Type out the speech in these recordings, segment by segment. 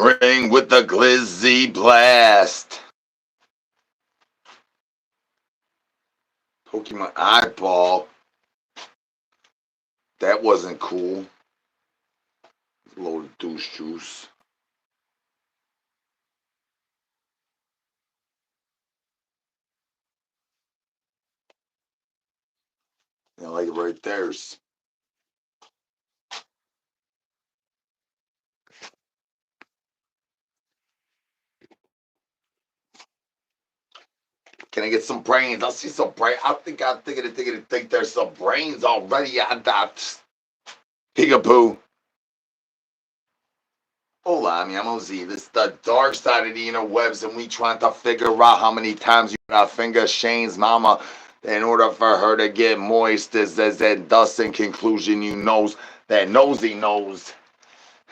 ring with the glizzy blast. Pokemon eyeball. That wasn't cool. Load of douche juice. You know, like right there's. Can I get some brains? I see some brains. I think there's some brains already. I got Peekaboo. Hola, mi amo Z. This is the dark side of the interwebs, and we trying to figure out how many times you gotta finger Shane's mama in order for her to get moist. And thus, in conclusion, you knows that nosy knows.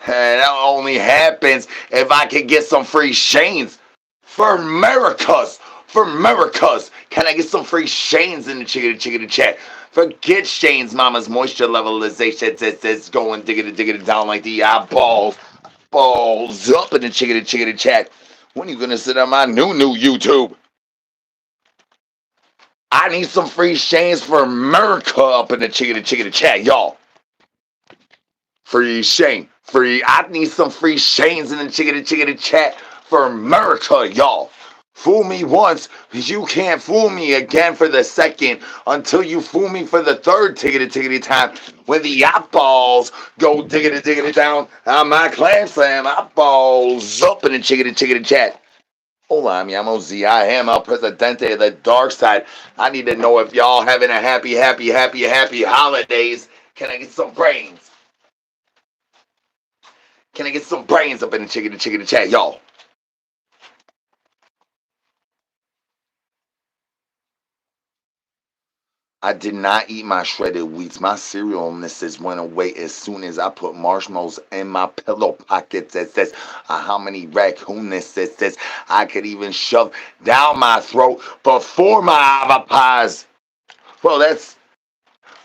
And that only happens if I can get some free Shane's for Americas. For Americas. Can I get some free Shane's in the chickadee chat? Forget Shane's mama's moisture levelization. It's going diggity down like the eyeballs. Balls up in the chickadee chat. When are you gonna sit on my new YouTube? I need some free Shane's for America up in the chickadee chat, y'all. Free Shane. Free. I need some free Shane's in the chickadee chat for America, y'all. Fool me once, you can't fool me again for the second until you fool me for the third tickety time when the eyeballs go diggity down on my clam slam. Eyeballs up in the chickadee chat. Hola, mi amo Z. I am El Presidente of the dark side. I need to know if y'all having a happy holidays. Can I get some brains? Can I get some brains up in the chickadee chat, y'all? I did not eat my shredded wheats. My cereal illnesses went away as soon as I put marshmallows in my pillow pockets. It says how many raccoonness it says I could even shove down my throat before my avocados. Well, that's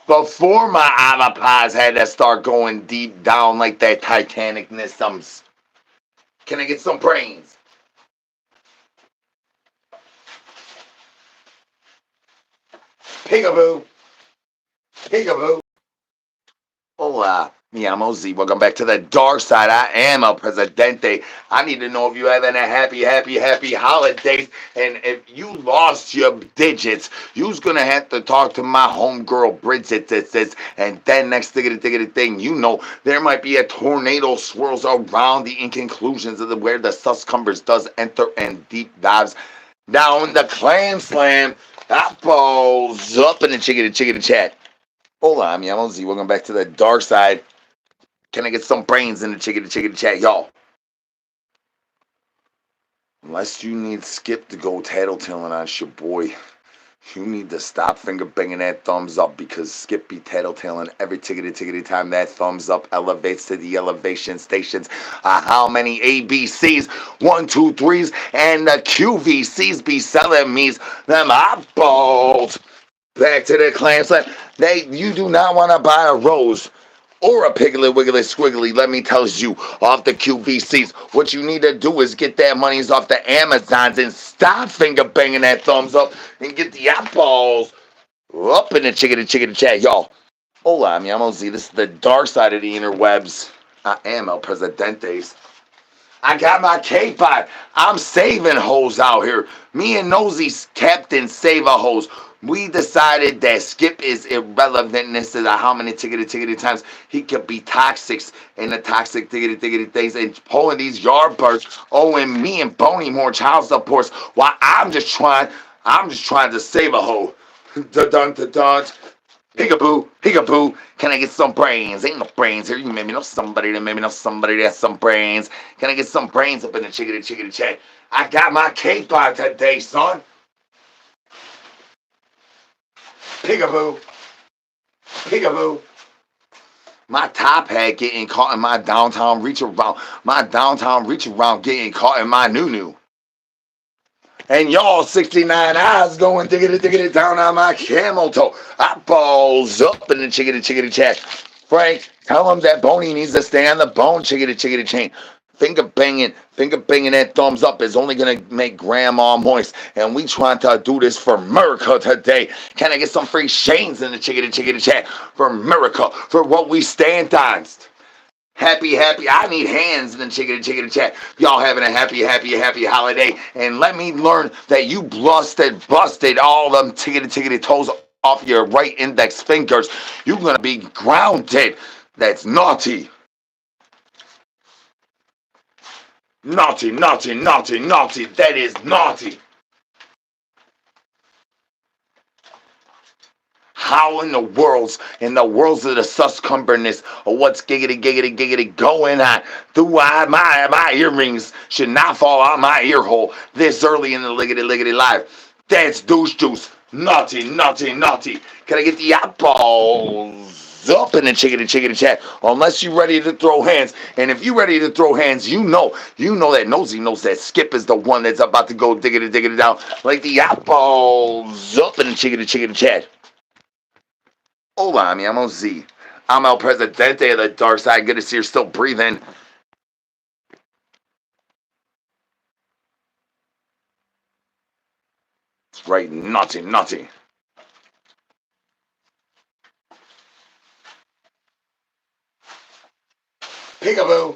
before my avocados had to start going deep down like that Titanicness. Can I get some brains? Peekaboo. Peekaboo. Hola, mi amo Z. Welcome back to the dark side. I am El Presidente. I need to know if you having a happy holidays. And if you lost your digits, you's gonna have to talk to my homegirl Bridget. And then next thing, you know, there might be a tornado swirls around the inconclusions of where the suscumbers does enter and deep dives down the clam slam. Apples up in the chickadee chat. Hola, mi amo Z. Welcome back to the dark side. Can I get some brains in the chickadee chat, y'all? Unless you need Skip to go tattletaling on your boy, you need to stop finger banging that thumbs up because Skip be tattletaling every tickety time that thumbs up elevates to the elevation stations. How many ABCs, 1, 2, 3s, and the QVCs be selling me them eyeballs. Back to the clam slam. You do not want to buy a rose or a piggly wiggly squiggly. Let me tell you, off the QVCs, what you need to do is get that monies off the Amazons and stop finger banging that thumbs up and get the eyeballs up in the chickadee chat, y'all. Hola, mi amo Z. This is the dark side of the interwebs. I am El Presidentes. I got my cape on. I'm saving hoes out here. Me and Nosy's Captain Save a Hoes. We decided that Skip is irrelevant. This is how many tickety times he could be toxic in the toxic tickety things and pulling these yardbirds. Oh, and me and Boney more child supports. While I'm just trying to save a hoe. Dun. Peekaboo, can I get some brains? Ain't no brains here. You made me know somebody that has some brains. Can I get some brains up in the chickadee chat? I got my cape on today, son. Peekaboo. My top hat getting caught in my downtown reach around. Getting caught in my new. And y'all 69 eyes going diggity down on my camel toe. Eyeballs up in the chickadee chat. Frank, tell him that Boney needs to stay on the bone chickadee chain. Finger banging that thumbs up is only gonna make grandma moist. And we trying to do this for America today. Can I get some free shanes in the chickadee chat for America, for what we stand on? Happy. I need hands in the chickadee chat. Y'all having a happy holiday. And let me learn that you busted all them tickety toes off your right index fingers. You're gonna be grounded. That's naughty. Naughty. That is naughty. How in the worlds of the suscumberness of what's giggity going on? Do my earrings should not fall out my ear hole this early in the liggity live? That's douche juice. Naughty. Can I get the eyeballs up in the chickity chat? Unless you're ready to throw hands. And if you're ready to throw hands, you know that Nosy knows that Skip is the one that's about to go diggity down. Like the eyeballs up in the chickity chat. Hola, mi amo Z. I'm El Presidente of the Dark Side. Good to see you're still breathing. That's right, naughty. Peekaboo.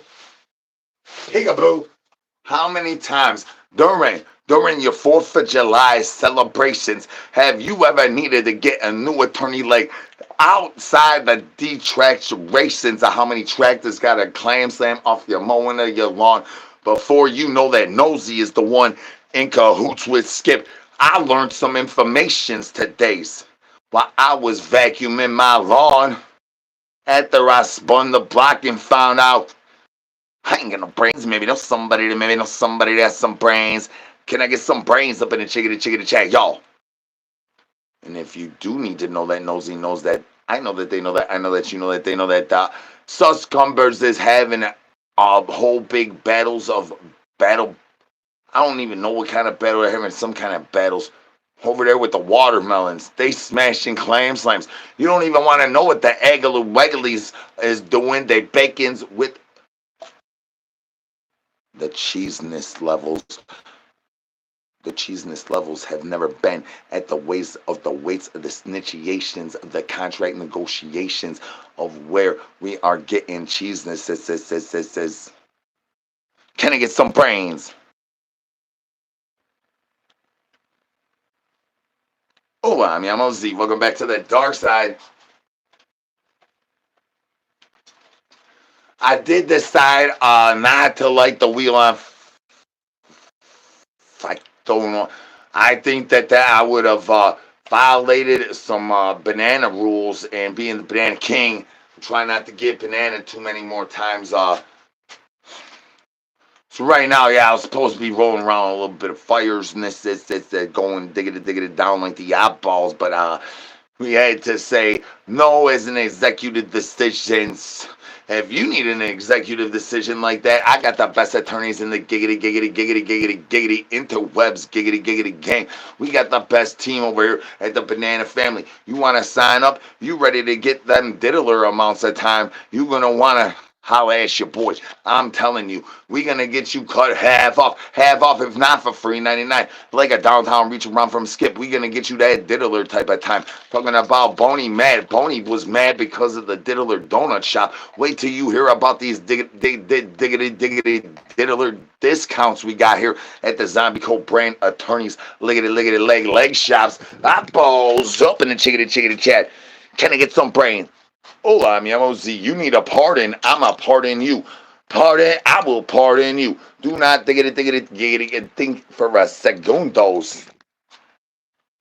How many times during your 4th of July celebrations have you ever needed to get a new attorney, like outside the detracturations of how many tractors got a clam slam off your mowing of your lawn before you know that Nosy is the one in cahoots with Skip? I learned some informations today while I was vacuuming my lawn after I spun the block and found out I ain't got no brains. Maybe know somebody that has some brains. Can I get some brains up in the chickadee chat, y'all? And if you do need to know that Nosy knows that, I know that they know that, I know that you know that they know that Suscumbers is having a whole big battle. I don't even know what kind of battle they're having, some kind of battles over there with the watermelons. They smashing clam slams. You don't even want to know what the Agaloo Wagglies is doing. They bacons with the cheesiness levels. The cheesiness levels have never been at the weights of the snitchiations of the contract negotiations of where we are getting cheesiness. Can I get some brains? Hola, mi amo Z. Welcome back to the dark side. I did decide not to light the wheel on. I don't know. I think that I would have violated some banana rules, and being the banana king, try not to get banana too many more times. So right now, I was supposed to be rolling around a little bit of fires and this going diggity down like the eyeballs, but we had to say no as an executive decision. If you need an executive decision like that, I got the best attorneys in the giggity interwebs giggity gang. We got the best team over here at the Banana Family. You want to sign up? You ready to get them diddler amounts of time? You gonna want to holla at your boys. I'm telling you, we gonna get you cut half off, if not for free $3.99. Like a downtown reach around from Skip, we gonna get you that diddler type of time. Talking about Boney mad. Boney was mad because of the diddler donut shop. Wait till you hear about these diggity diddler discounts we got here at the Zombie Code brand attorneys, liggity leg shops. Eyeballs up in the chickadee chat. Can I get some brain? Hola, mi amo Z. You need a pardon. I'm a pardon you. Pardon, I will pardon you. Do not think for a segundos.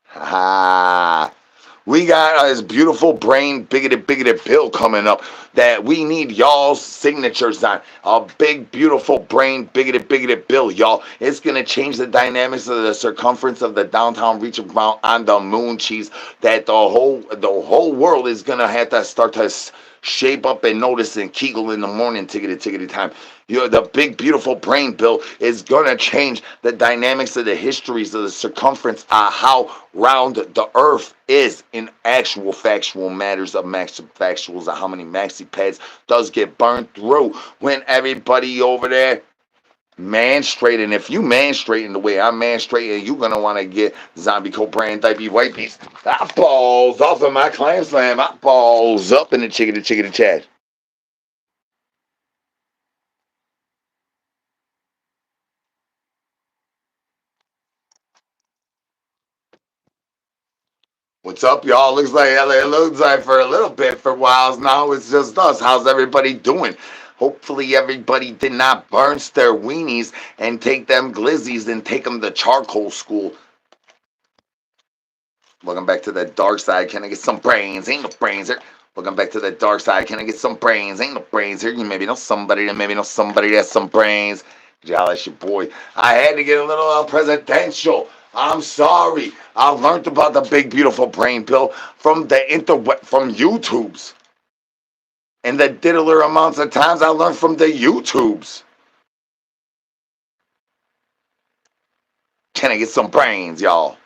Ha. We got this beautiful brain bigoted bill coming up that we need y'all's signatures on. A big, beautiful brain bigoted bill, y'all. It's going to change the dynamics of the circumference of the downtown reach around on the moon cheese that the whole world is going to have to start to shape up and notice and kegel in the morning tickety time. The big beautiful brain bill is gonna change the dynamics of the histories of the circumference of how round the earth is in actual factual matters of factuals of how many maxi pads does get burned through when everybody over there Man straight, and if you man straighten the way I'm man straighten, you're gonna want to get zombie coat brand diaper white piece. I balls off of my clam slam. I balls up in the chicken chat. What's up, y'all? It looks like for a little bit, for whiles now, it's just us. How's everybody doing? Hopefully everybody did not burn their weenies and take them glizzies and take them to charcoal school. Welcome back to the dark side. Can I get some brains? Ain't no brains here. Welcome back to the dark side. Can I get some brains? Ain't no brains here. You maybe know somebody that maybe know somebody that's some brains. Y'all, that's your boy. I had to get a little presidential. I'm sorry. I learned about the big beautiful brain pill from the interweb, from YouTubes. And the diddler amounts of times I learned from the YouTubes. Can I get some brains, y'all?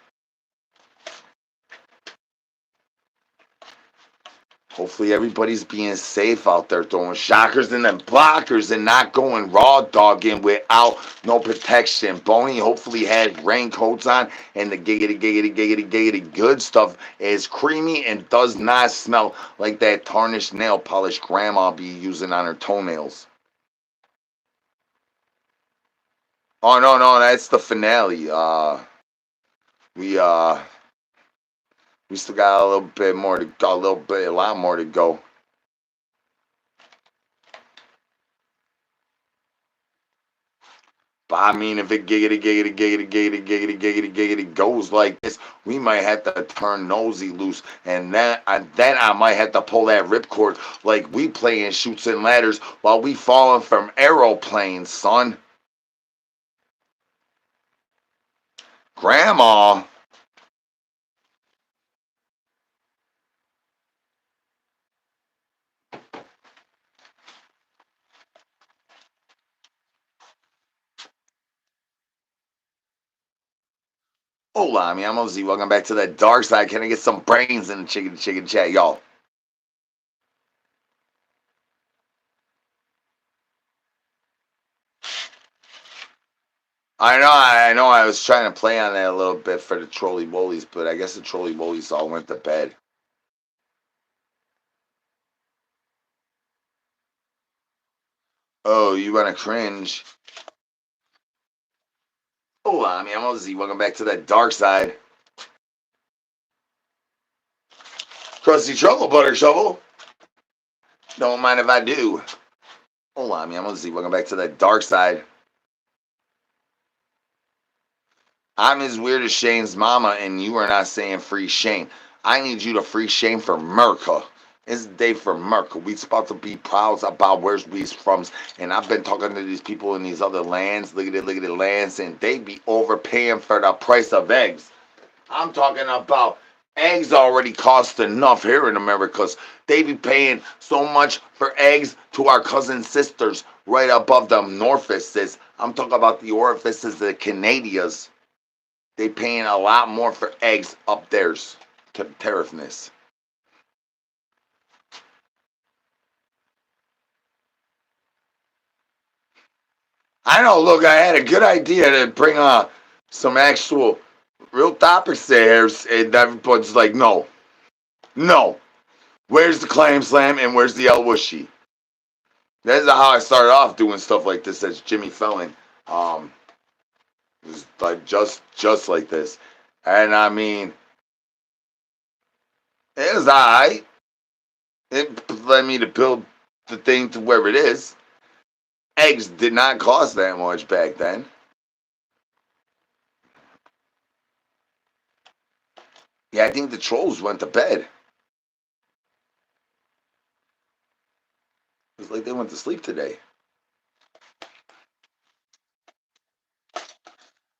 Hopefully everybody's being safe out there, throwing shockers and then blockers and not going raw dogging without no protection. Boney hopefully had raincoats on, and the giggity good stuff is creamy and does not smell like that tarnished nail polish grandma be using on her toenails. Oh no, that's the finale. We we still got a little bit more to go, a lot more to go. But I mean, if it giggity goes like this, we might have to turn nosy loose, and then I might have to pull that ripcord like we playing shoots and ladders while we falling from aeroplanes, son. Grandma. Hola, mi amo Z. Welcome back to the dark side. Can I get some brains in the chicken chat, y'all? I know. I was trying to play on that a little bit for the trolley wollies, but I guess the trolley wollies all went to bed. Oh, you want to cringe? Hola, mi amo Z. Welcome back to the dark side. Crusty Trouble, Butter Shovel. Don't mind if I do. Hola, mi amo Z. Welcome back to the dark side. I'm as weird as Shane's mama, and you are not saying free Shane. I need you to free Shane for Merca. It's the day for Merca. We supposed to be proud about where's we's from. And I've been talking to these people in these other lands, look at the lands, and they be overpaying for the price of eggs. I'm talking about eggs already cost enough here in America. They be paying so much for eggs to our cousin sisters right above them orifices. I'm talking about the orifices, the Canadians. They paying a lot more for eggs up theirs to tariffness. I know. Look, I had a good idea to bring some actual real topics there, and everybody's like, no. Where's the clam slam and where's the El Wushy? That's how I started off doing stuff like this as Jimmy Fallon. It was like just like this, and I mean, it was alright. It led me to build the thing to where it is. Eggs did not cost that much back then. Yeah, I think the trolls went to bed. It's like they went to sleep today.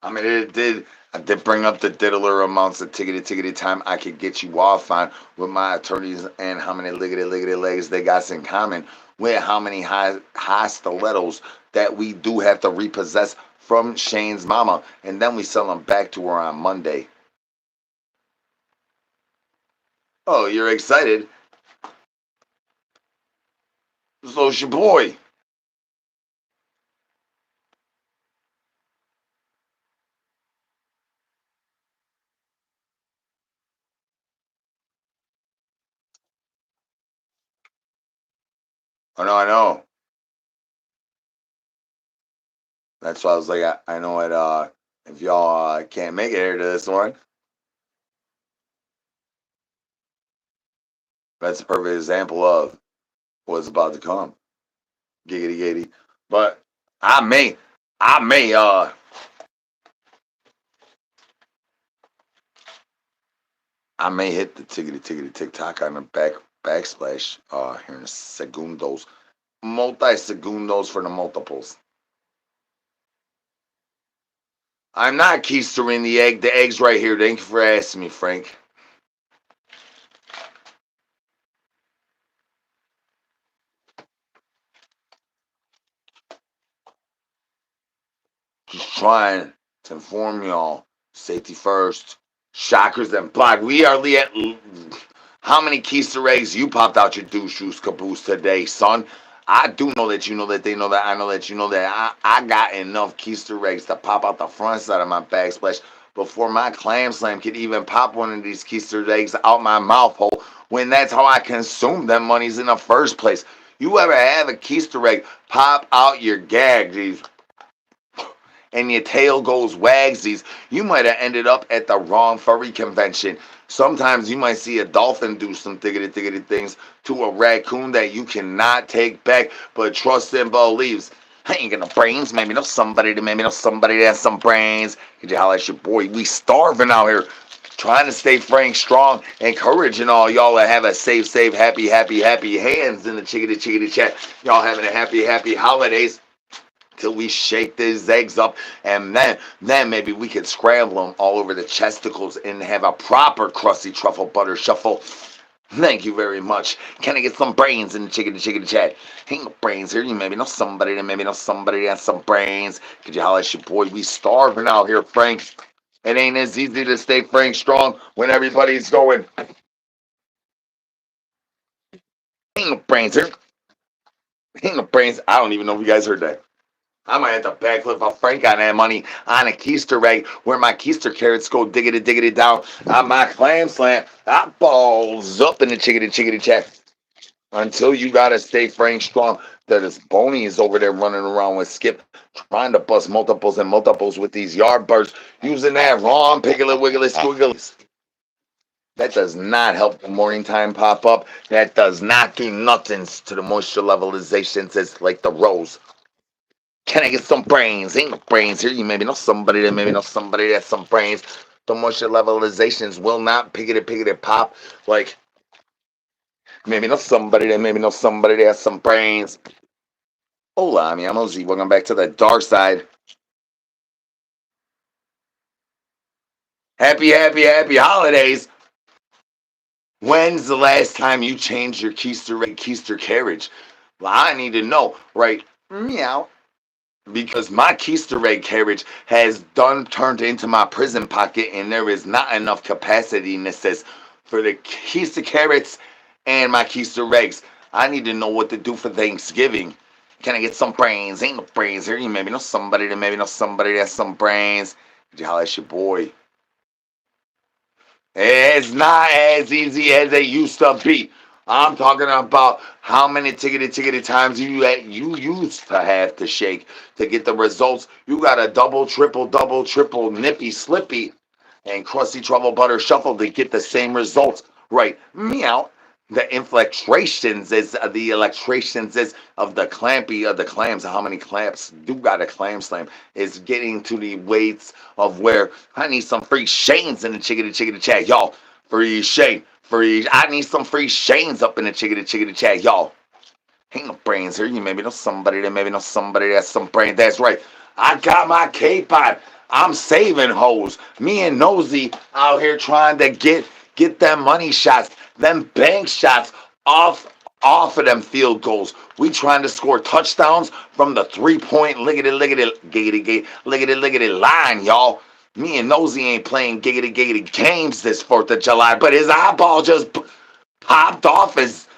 I mean, I did bring up the diddler amounts of tickety time I could get you off on with my attorneys and how many liggity legs they got in common with how many high stilettos that we do have to repossess from Shane's mama, and then we sell them back to her on Monday. Oh, you're excited? So it's your boy. Oh, no, I know. That's why I was like, I know it. If y'all can't make it here to this one, that's a perfect example of what's about to come. Giggity, giggity. But I may, I may, I may hit the tickety tickety TikTok on the backsplash here in segundos, multi segundos for the multiples. I'm not keistering the egg. The egg's right here. Thank you for asking me, Frank. Just trying to inform y'all. Safety first. Shockers and black. We are at how many Keister eggs you popped out your douche shoes caboose today, son? I do know that you know that they know that I know that you know that I got enough Keister eggs to pop out the front side of my backsplash before my clam slam could even pop one of these Keister eggs out my mouth hole when that's how I consume them monies in the first place. You ever have a Keister egg pop out your gag, geez, and your tail goes wagsies, you might have ended up at the wrong furry convention. Sometimes you might see a dolphin do some thiggity things to a raccoon that you cannot take back, but trust and believes. I ain't got no brains, maybe know somebody that has some brains. Could you holler at your boy? We starving out here. Trying to stay frank, strong, encouraging all y'all to have a safe, happy hands in the chickity chat. Y'all having a happy holidays till we shake these eggs up, and then maybe we could scramble them all over the chesticles and have a proper crusty truffle butter shuffle. Thank you very much. Can I get some brains in the chicken chat? Ain't no brains here. You maybe know somebody that has some brains. Could you holler at your boy? We starving out here, Frank. It ain't as easy to stay frank strong when everybody's going. Ain't no brains here. Ain't no brains. I don't even know if you guys heard that. I might have to backflip a Frank on that money on a keister egg where my keister carrots go diggity down on my clam slam. I balls up in the chickity chat until you gotta stay Frank strong. There's Boney over there running around with Skip trying to bust multiples and multiples with these yard birds using that wrong piggly wiggly squiggly. That does not help the morning time pop up. That does not do nothing to the moisture levelizations. It's like the rose. Can I get some brains? Ain't no brains here. You maybe know somebody that has some brains. The moisture levelizations will not piggity pop. Like maybe know somebody that has some brains. Hola, mi amo Z. Welcome back to the dark side. Happy holidays. When's the last time you changed your keister carriage? Well, I need to know, right? Meow. Because my keister egg carriage has turned into my prison pocket, and there is not enough capacity for the keister carrots and my keister eggs. I need to know what to do for Thanksgiving. Can I get some brains? Ain't no brains here. You maybe know somebody that has some brains. Did you holler at your boy? It's not as easy as it used to be. I'm talking about how many tickety times you used to have to shake to get the results. You got a double, triple, nippy, slippy, and crusty truffle butter shuffle to get the same results. Right. Meow. The infiltrations is the electrations is of the clampy of the clams. How many clamps do got a clam slam? Is getting to the weights of where I need some free shanes in the chickity chat, y'all. Free shane, free. I need some free shanes up in the chickity chat, y'all. Ain't no brains here. You maybe know somebody that has some brains. That's right. I got my cape on. I'm saving hoes. Me and Nosy out here trying to get them money shots, them bank shots off of them field goals. We trying to score touchdowns from the 3-point liggity line, y'all. Me and Nosy ain't playing giggity games this 4th of July, but his eyeball just popped off his.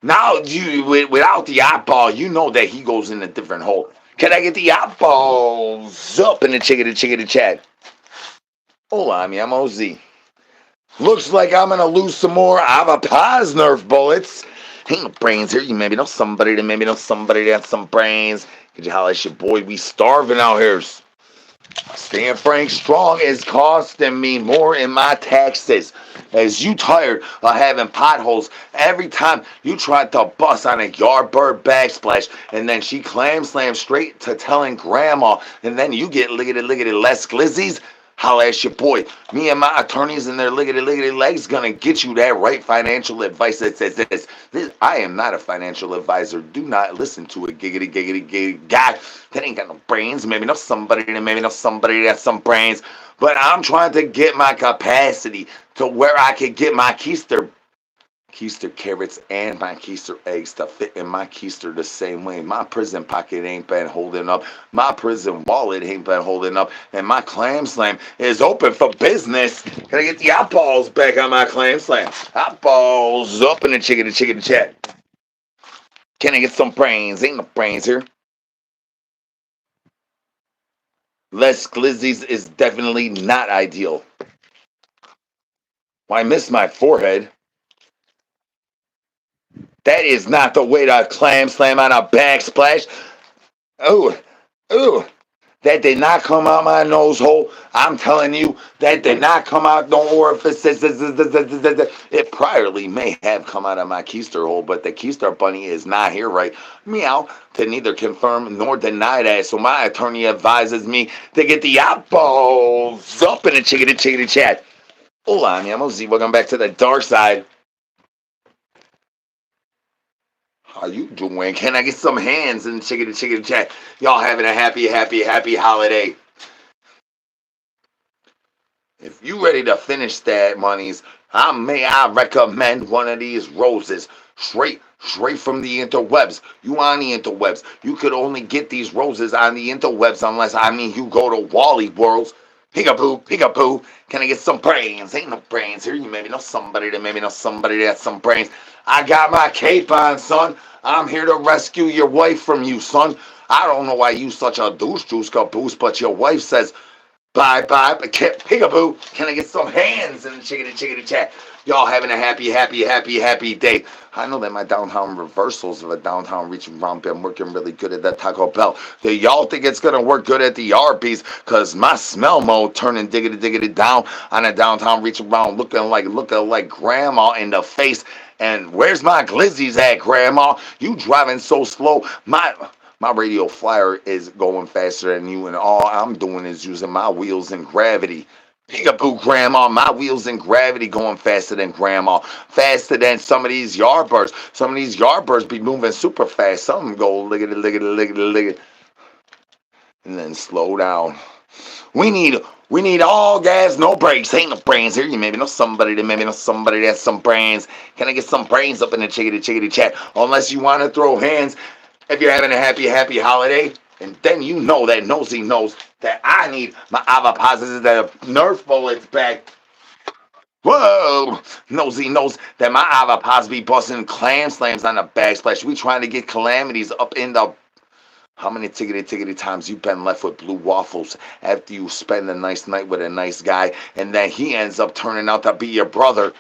Now you without the eyeball, you know that he goes in a different hole. Can I get the eyeballs up in the chickity chat? Hola, mi amo Z. Looks like I'm gonna lose some more Avapaz Nerf bullets. Ain't no brains here. You maybe know somebody that maybe know somebody that has some brains. Could you holler at your boy? We starving out here. Staying Frank strong is costing me more in my taxes. As you tired of having potholes every time you try to bust on a Yardbird backsplash, and then she clam slams straight to telling grandma, and then you get lickety less glizzies. Holla at your boy. Me and my attorneys and their lickety legs gonna get you that right financial advice that says this. I am not a financial advisor. Do not listen to a giggity guy that ain't got no brains. Maybe know somebody that has some brains. But I'm trying to get my capacity to where I can get my keister carrots and my keister eggs to fit in my keister the same way. My prison pocket ain't been holding up. My prison wallet ain't been holding up. And my clam slam is open for business. Can I get the eyeballs back on my clam slam? Eyeballs up in the chicken chat. Can I get some brains? Ain't no brains here. Less glizzies is definitely not ideal. Well, I missed my forehead. That is not the way to clam slam on a backsplash. Ooh, ooh. That did not come out my nose hole. I'm telling you, that did not come out no orifices. It priorly may have come out of my keister hole, but the keister bunny is not here right. Meow, to neither confirm nor deny that. So my attorney advises me to get the eyeballs up in the chickadee chat. Hola, mi amo Z. Welcome back to the dark side. How you doing? Can I get some hands in the chicken chat? Y'all having a happy holiday. If you ready to finish that, monies, I recommend one of these roses. Straight from the interwebs. You on the interwebs. You could only get these roses on the interwebs unless, you go to Wally Worlds. Peekaboo. Can I get some brains? Ain't no brains here. You maybe know somebody that has some brains. I got my cape on, son. I'm here to rescue your wife from you, son. I don't know why you such a douche caboose, but your wife says, bye, peekaboo. Can I get some hands in the chickadee chat? Y'all having a happy day. I know that my downtown reversals of a downtown reaching around been working really good at that Taco Bell. Do y'all think it's going to work good at the Arby's? Because my smell mode turning diggity down on a downtown reaching around looking like grandma in the face. And where's my glizzies at, grandma? You driving so slow. My radio flyer is going faster than you, and all I'm doing is using my wheels and gravity. Peekaboo, grandma, my wheels and gravity going faster than grandma. Faster than some of these Yardbirds. Some of these Yardbirds be moving super fast. Some of them go lickety. And then slow down. We need all gas, no brakes. Ain't no brains here. You maybe know somebody that has some brains. Can I get some brains up in the chickadee chat? Unless you want to throw hands. If you're having a happy holiday, and then you know that Nosy knows that I need my avopados that Nerf bullets back. Whoa! Nosy knows that my avopados be busting clam slams on the backsplash. We trying to get calamities up in the... How many tickety times you been left with blue waffles after you spend a nice night with a nice guy, and then he ends up turning out to be your brother?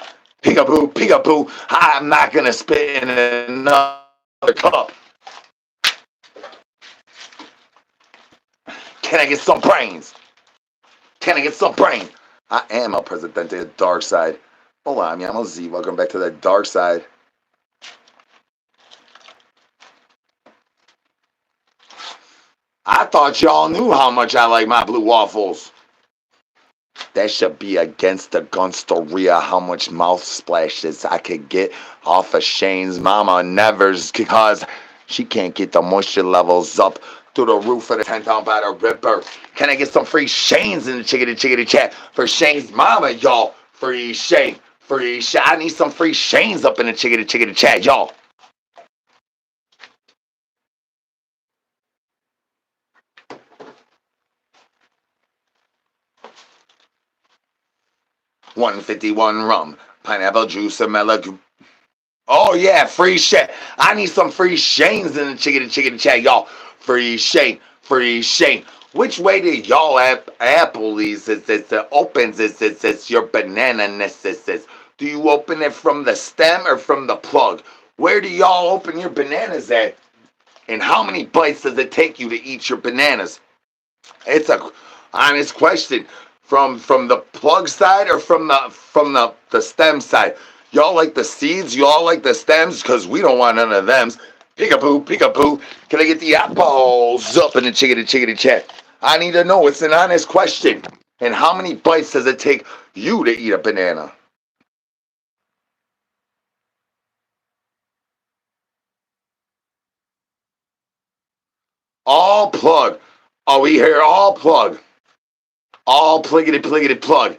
Peekaboo, I'm not going to spit in another cup. Can I get some brains? I am a president of the dark side. Hola, mi amo Z. Welcome back to the dark side. I thought y'all knew how much I like my blue waffles. That should be against the gunstoria how much mouth splashes I could get off of Shane's mama nevers because she can't get the moisture levels up through the roof of the tent down by the river. Can I get some free Shanes in the chickadee chat for Shane's mama, y'all? Free Shane. I need some free Shanes up in the chickadee chat, y'all. $151 rum, pineapple juice, and melon. Oh yeah, free Shane. I need some free Shanes in the chickadee chat, y'all. Free Shane. Which way do y'all apple these? It opens. It's your banana. Do you open it from the stem or from the plug? Where do y'all open your bananas at? And how many bites does it take you to eat your bananas? It's a honest question. From the plug side or from the stem side? Y'all like the seeds? Y'all like the stems? Because we don't want none of them. Peekaboo, peekaboo. Can I get the eyeballs up in the chickadee chat? I need to know. It's an honest question. And how many bites does it take you to eat a banana? All plug. Oh, we hear all plug. All pliggity pliggity plug.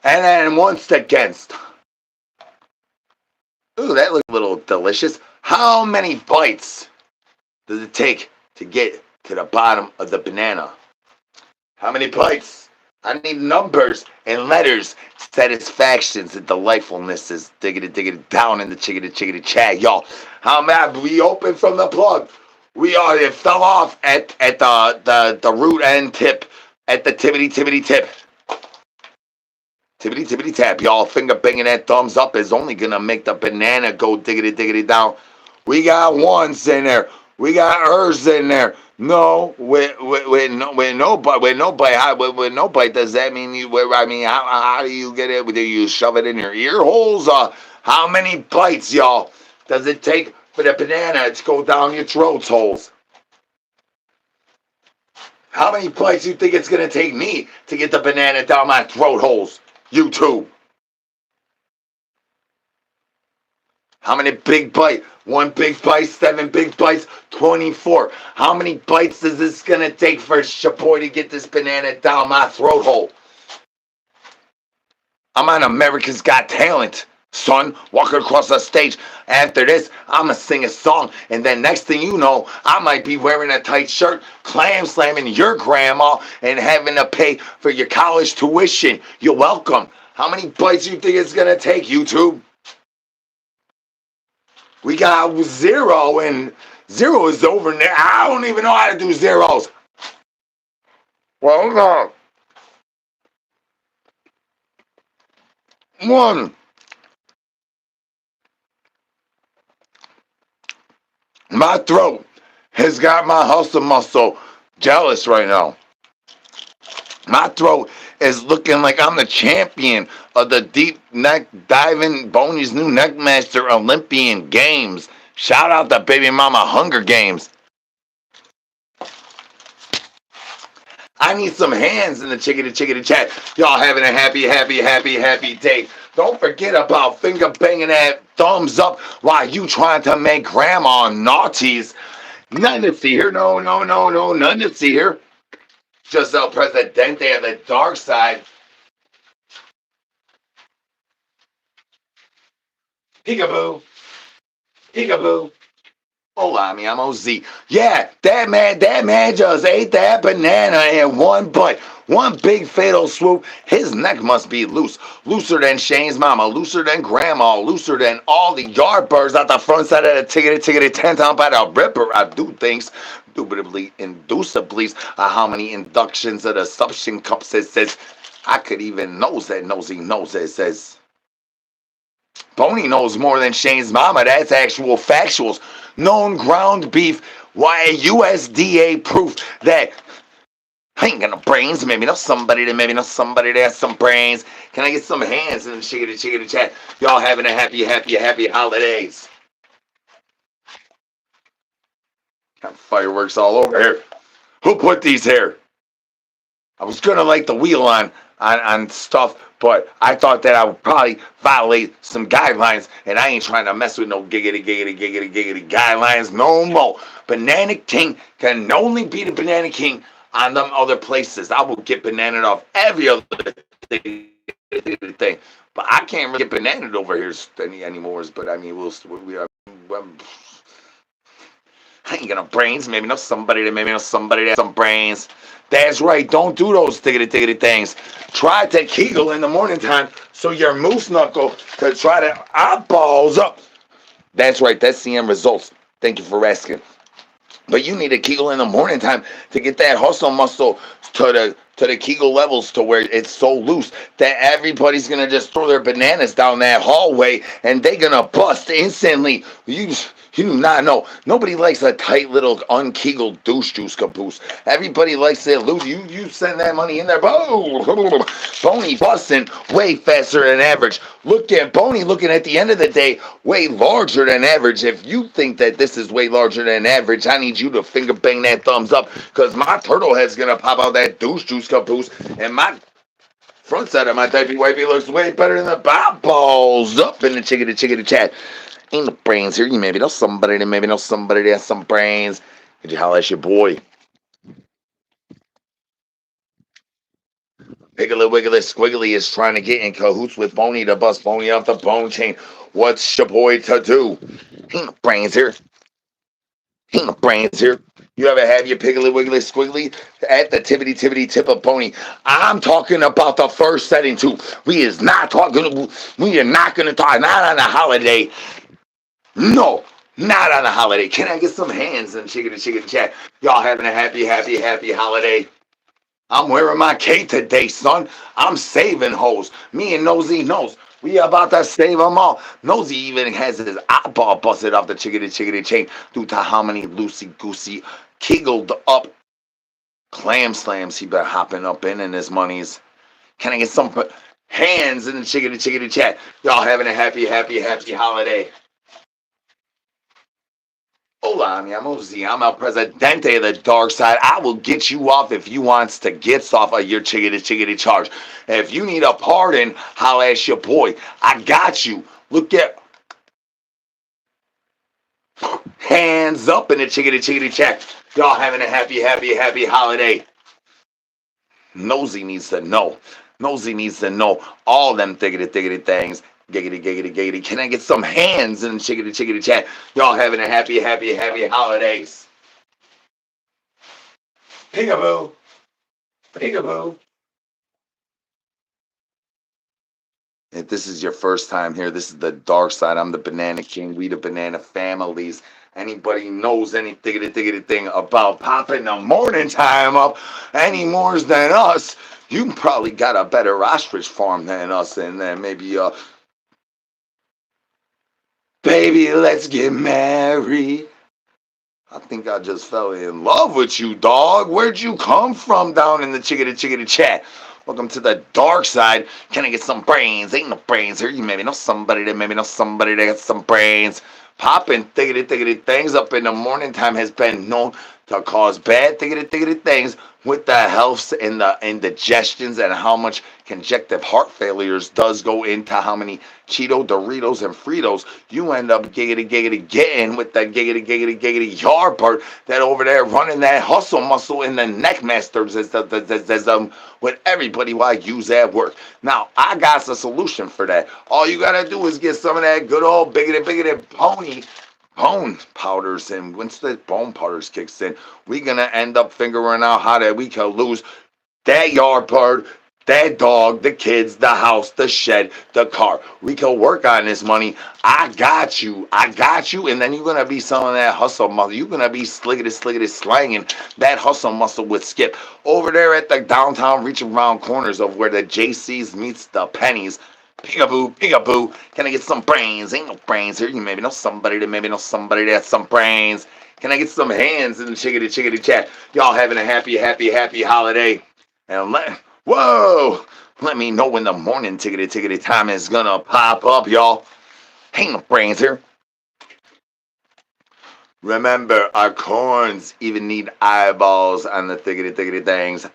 And then once against. Ooh, that looks a little delicious. How many bites does it take to get to the bottom of the banana? How many bites? I need numbers and letters, satisfactions and delightfulnesses. Diggity down in the chickadee chat, y'all. How many? We open from the plug. It fell off at the root end tip, at the tippity tip. Tippity tap, y'all. Finger banging that thumbs up is only gonna make the banana go diggity down. We got ones in there. We got ers in there. No, with nobody. Does that mean you? I mean, how do you get it? Do you shove it in your ear holes? How many bites, y'all, does it take for the banana to go down your throat holes? How many bites do you think it's gonna take me to get the banana down my throat holes? YouTube. How many big bites? 1 big bite, 7 big bites, 24. How many bites is this gonna take for your boy to get this banana down my throat hole? I'm on America's Got Talent, son. Walking across the stage. After this, I'm gonna sing a song, and then next thing you know, I might be wearing a tight shirt, clam slamming your grandma, and having to pay for your college tuition. You're welcome. How many bites do you think it's gonna take, YouTube? We got 0, and 0 is over there. I don't even know how to do zeros. Well, hold on. 1. My throat has got my hustle muscle jealous right now. My throat is looking like I'm the champion of the deep neck diving Boney's new neckmaster Olympian games. Shout out to baby mama Hunger Games. I need some hands in the chickadee chat. Y'all having a happy day. Don't forget about finger banging that thumbs up while you trying to make grandma naughties. None to see here. No, none to see here. Just El Presidente of the dark side. Peekaboo. Peekaboo. Hola, mi amo Z. Yeah, that man just ate that banana in one bite. One big fatal swoop. His neck must be loose. Looser than Shane's mama. Looser than grandma. Looser than all the yardbirds out the front side of the tickety tent out by the ripper. I do things indubitably, inducibly. How many inductions of the suction cups it says. I could even nose that nosy nose it says. Boney knows more than Shane's mama. That's actual factuals. Known ground beef. Why USDA proof that I ain't got no brains. Maybe know somebody that has some brains. Can I get some hands in the chickadee chat? Y'all having a happy holidays. Got fireworks all over here. Who put these here? I was gonna light the wheel on stuff, but I thought that I would probably violate some guidelines, and I ain't trying to mess with no giggity guidelines no more. Banana King can only be the Banana King on them other places. I will get bananaed off every other thing, but I can't really get bananaed over here anymore. But I mean, we are. I ain't got no brains. Maybe know somebody that has some brains. That's right. Don't do those tickety things. Try to Kegel in the morning time so your moose knuckle could try to eyeballs up. That's right. That's the end results. Thank you for asking. But you need a Kegel in the morning time to get that hustle muscle to the Kegel levels to where it's so loose that everybody's gonna just throw their bananas down that hallway and they gonna bust instantly. You do not know. Nobody likes a tight little unkegled douche juice caboose. Everybody likes it loose. You send that money in there, boom, Boney busting way faster than average. Look at Boney looking at the end of the day way larger than average. If you think that this is way larger than average, I need you to finger bang that thumbs up because my turtle head's gonna pop out that douche juice caboose and my front side of my diaper wifey looks way better than the bob balls up in the chickadee chat. Ain't no brains here. You maybe know somebody that maybe know somebody that has some brains. Could you holler at your boy? Piggly Wiggly Squiggly is trying to get in cahoots with Boney to bust Boney off the bone chain. What's your boy to do? Ain't no brains here. Ain't no brains here. You ever have your Piggly Wiggly Squiggly at the tippity tip of Boney? I'm talking about the first setting too. We are not going to talk, not on a holiday. No, not on a holiday. Can I get some hands in chickadee chat? Y'all having a happy holiday? I'm wearing my cape today, son. I'm saving hoes. Me and Nosy knows. We about to save them all. Nosy even has his eyeball busted off the chickadee chain due to how many loosey-goosey, keggled up clam slams he been hopping up in his monies. Can I get some hands in the chickadee chat? Y'all having a happy holiday? Hola, mi amor. I'm El Presidente of the dark side. I will get you off if you wants to get off of your chickadee charge. If you need a pardon, holla at your boy. I got you. Look at hands up in the chickadee chat. Y'all having a happy holiday. Nosy needs to know. Nosy needs to know all them thiggity things. Giggity. Can I get some hands in the chickadee chat? Y'all having a happy holidays. Peekaboo. Peekaboo. If this is your first time here, this is the dark side. I'm the Banana King. We the Banana Families. Anybody knows any thiggity thing about popping the morning time up any more than us, you probably got a better ostrich farm than us, and then maybe baby, let's get married. I think I just fell in love with you, dog. Where'd you come from down in the chickadee chat? Welcome to the dark side. Can I get some brains? Ain't no brains here. You maybe know somebody that got some brains. Popping thiggity things up in the morning time has been known to cause bad thiggity things with the healths and the indigestions and how much congestive heart failures does go into how many Cheeto, Doritos, and Fritos you end up giggity getting with that giggity yard part that over there running that hustle muscle in the neck masters as what everybody while use at work. Now I got a solution for that. All you gotta do is get some of that good old biggity pony bone powders, and once the bone powders kicks in, we're gonna end up figuring out how that we can lose that yard part, that dog, the kids, the house, the shed, the car. We can work on this money. I got you, and then you're gonna be selling that hustle muscle. You're gonna be sliggity slanging that hustle muscle with Skip over there at the downtown reaching round corners of where the JC's meets the Pennies. Peekaboo. Can I get some brains? Ain't no brains here. You maybe know somebody that has some brains. Can I get some hands in the chickadee chat? Y'all having a happy holiday. And let me know when the morning tickety time is gonna pop up, y'all. Ain't no brains here. Remember, our corns even need eyeballs on the thiggity things.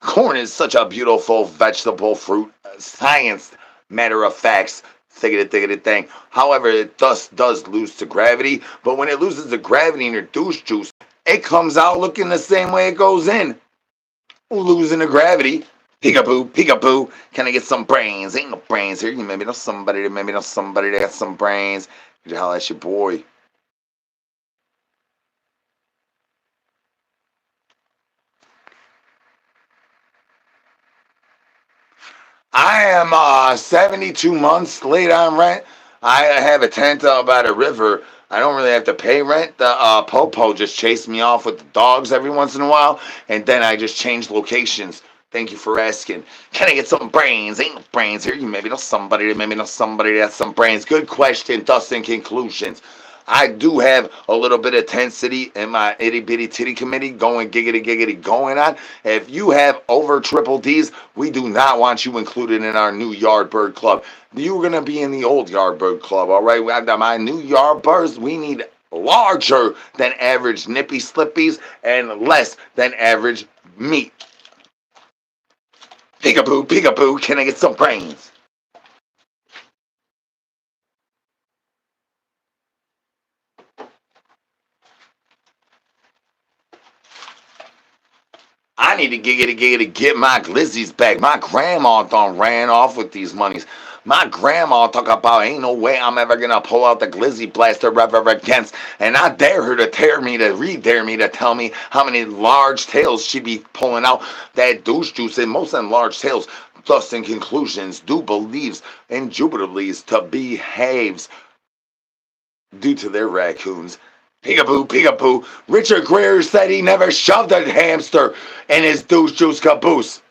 Corn is such a beautiful vegetable fruit. Science, matter of facts, thiggity thing. However, it does lose to gravity, but when it loses to gravity in your douche juice, it comes out looking the same way it goes in. Losing to gravity. Peekaboo. Can I get some brains? Ain't no brains here. You maybe know somebody that got some brains. Could you holler at your boy? I am 72 months late on rent. I have a tent by the river I don't really have to pay rent. The Popo just chased me off with the dogs every once in a while, and then I just change locations. Thank you for asking. Can I get some brains? Ain't no brains here. You maybe know somebody that has some brains. Good question. Thus, in conclusions, I do have a little bit of tensity in my itty bitty titty committee going giggity giggity going on. If you have over triple D's, we do not want you included in our new Yardbird Club. You're going to be in the old Yardbird Club, all right? My new Yardbirds, we need larger than average nippy slippies and less than average meat. Peekaboo, peekaboo, can I get some brains? I need to get my glizzies back. My grandma done ran off with these monies. My grandma talk about ain't no way I'm ever gonna pull out the glizzy blaster ever against. And I dare her to re-dare me to tell me how many large tails she be pulling out that douche juice. And most of them large tails, thus in conclusions, do believes indubitables to behaves due to their raccoons. Peekaboo, peekaboo. Richard Greer said he never shoved a hamster in his douche juice caboose.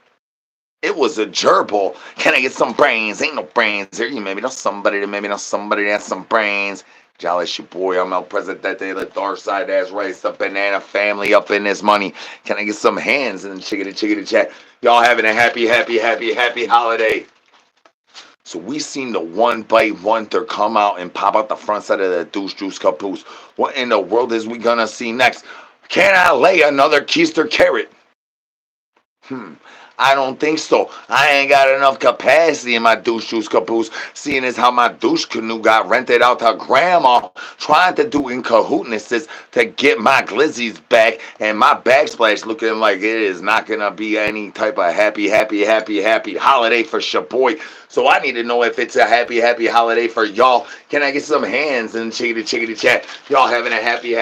It was a gerbil. Can I get some brains? Ain't no brains here. You maybe know somebody that has some brains. Jolly your boy, I'm El Presidente, the darkside ass race, the banana family up in this money. Can I get some hands in the chickadee chat? Y'all having a happy holiday. So we seen the one bite wonder come out and pop out the front side of the douche juice caboose. What in the world is we gonna see next? Can I lay another keister carrot? I don't think so. I ain't got enough capacity in my douche juice caboose, seeing as how my douche canoe got rented out to grandma, trying to do in cahootnesses to get my glizzies back, and my backsplash looking like it is not gonna be any type of happy holiday for Shaboy. So I need to know if it's a happy holiday for y'all. Can I get some hands in chickadee chat? Y'all having a happy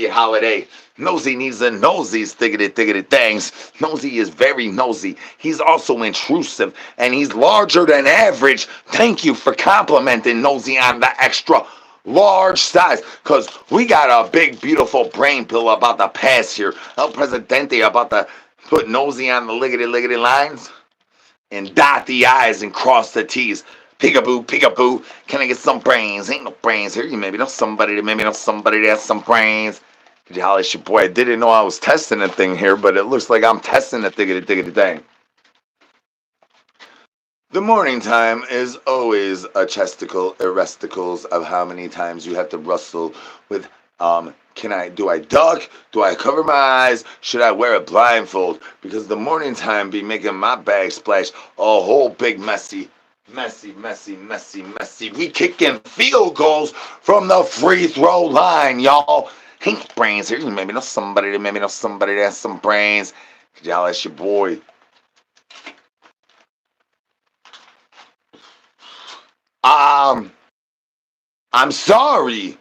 holiday. Nosy needs a nosy, thiggity things. Nosy is very nosy. He's also intrusive, and he's larger than average. Thank you for complimenting Nosy on the extra large size, because we got a big, beautiful brain pill about to pass here. El Presidente about to put Nosy on the liggity lines and dot the I's and cross the T's. Peekaboo, peekaboo, can I get some brains? Ain't no brains here. You maybe know somebody that has some brains. Jolly your boy, I didn't know I was testing a thing here, but it looks like I'm testing a thiggity thing. The morning time is always a eresticles of how many times you have to rustle with, do I duck? Do I cover my eyes? Should I wear a blindfold? Because the morning time be making my bag splash a whole big messy. We kicking field goals from the free throw line, y'all. Ain't brains here. You maybe know somebody that has some brains. Y'all, that's your boy. I'm sorry.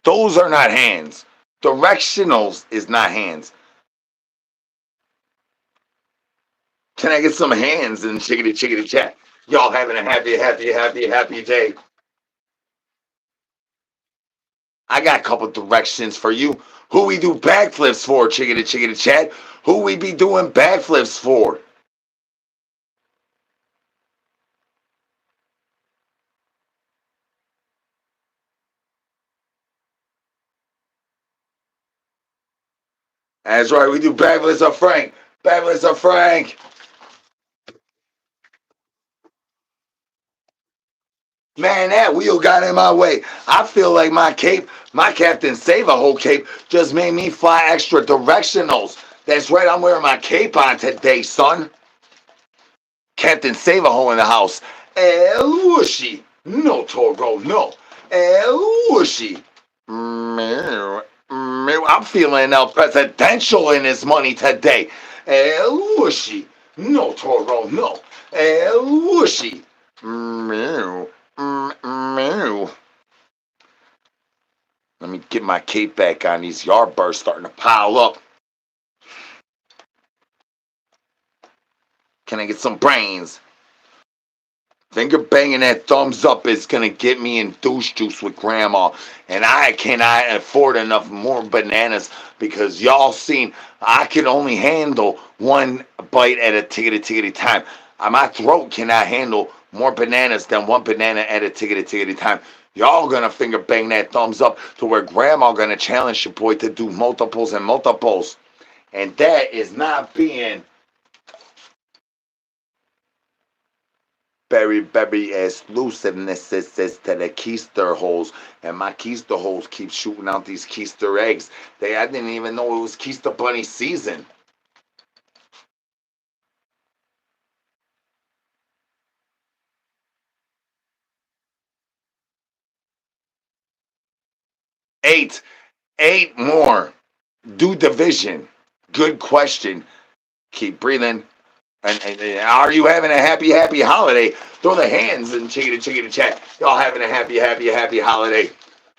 Those are not hands. Directionals is not hands. Can I get some hands in chickadee chat? Y'all having a happy day. I got a couple directions for you. Who we do backflips for, chickadee chat? Who we be doing backflips for? That's right, we do backflips of Frank. Backflips of Frank. Man, that wheel got in my way. I feel like my cape, my Captain Savo cape, just made me fly extra directionals. That's right, I'm wearing my cape on today, son. Captain Savo in the house. El whooshy. No, Toro, no. El whooshy. I'm feeling presidential in this money today. El whooshy. No, Toro, no. El whooshy. Let me get my cape back on. These Yardbirds starting to pile up. Can I get some brains? Finger banging that thumbs up is gonna get me in douche juice with grandma, and I cannot afford enough more bananas because y'all seen I can only handle one bite at a tickety time. My throat cannot handle more bananas than one banana at a tickety time. Y'all gonna finger bang that thumbs up to where grandma gonna challenge your boy to do multiples and multiples, and that is not being very exclusiveness to the keister holes, and my keister holes keep shooting out these keister eggs. I didn't even know it was keister bunny season. Eight more. Do division. Good question. Keep breathing. And are you having a happy holiday? Throw the hands and chickity chat. Y'all having a happy holiday.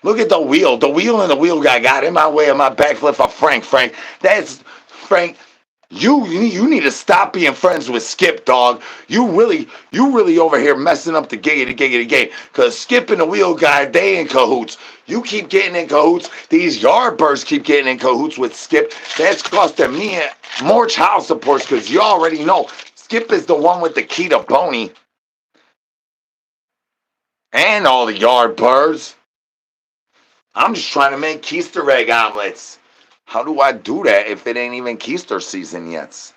Look at the wheel. The wheel and the wheel guy got in my way of my backflip for Frank. That's Frank. You need to stop being friends with Skip, dog. You really over here messing up the giggity game. Cause Skip and the wheel guy, they in cahoots. You keep getting in cahoots. These yardbirds keep getting in cahoots with Skip. That's costing me more child supports because you already know Skip is the one with the key to Boney. And all the yardbirds. I'm just trying to make Keister egg omelets. How do I do that if it ain't even Keister season yet?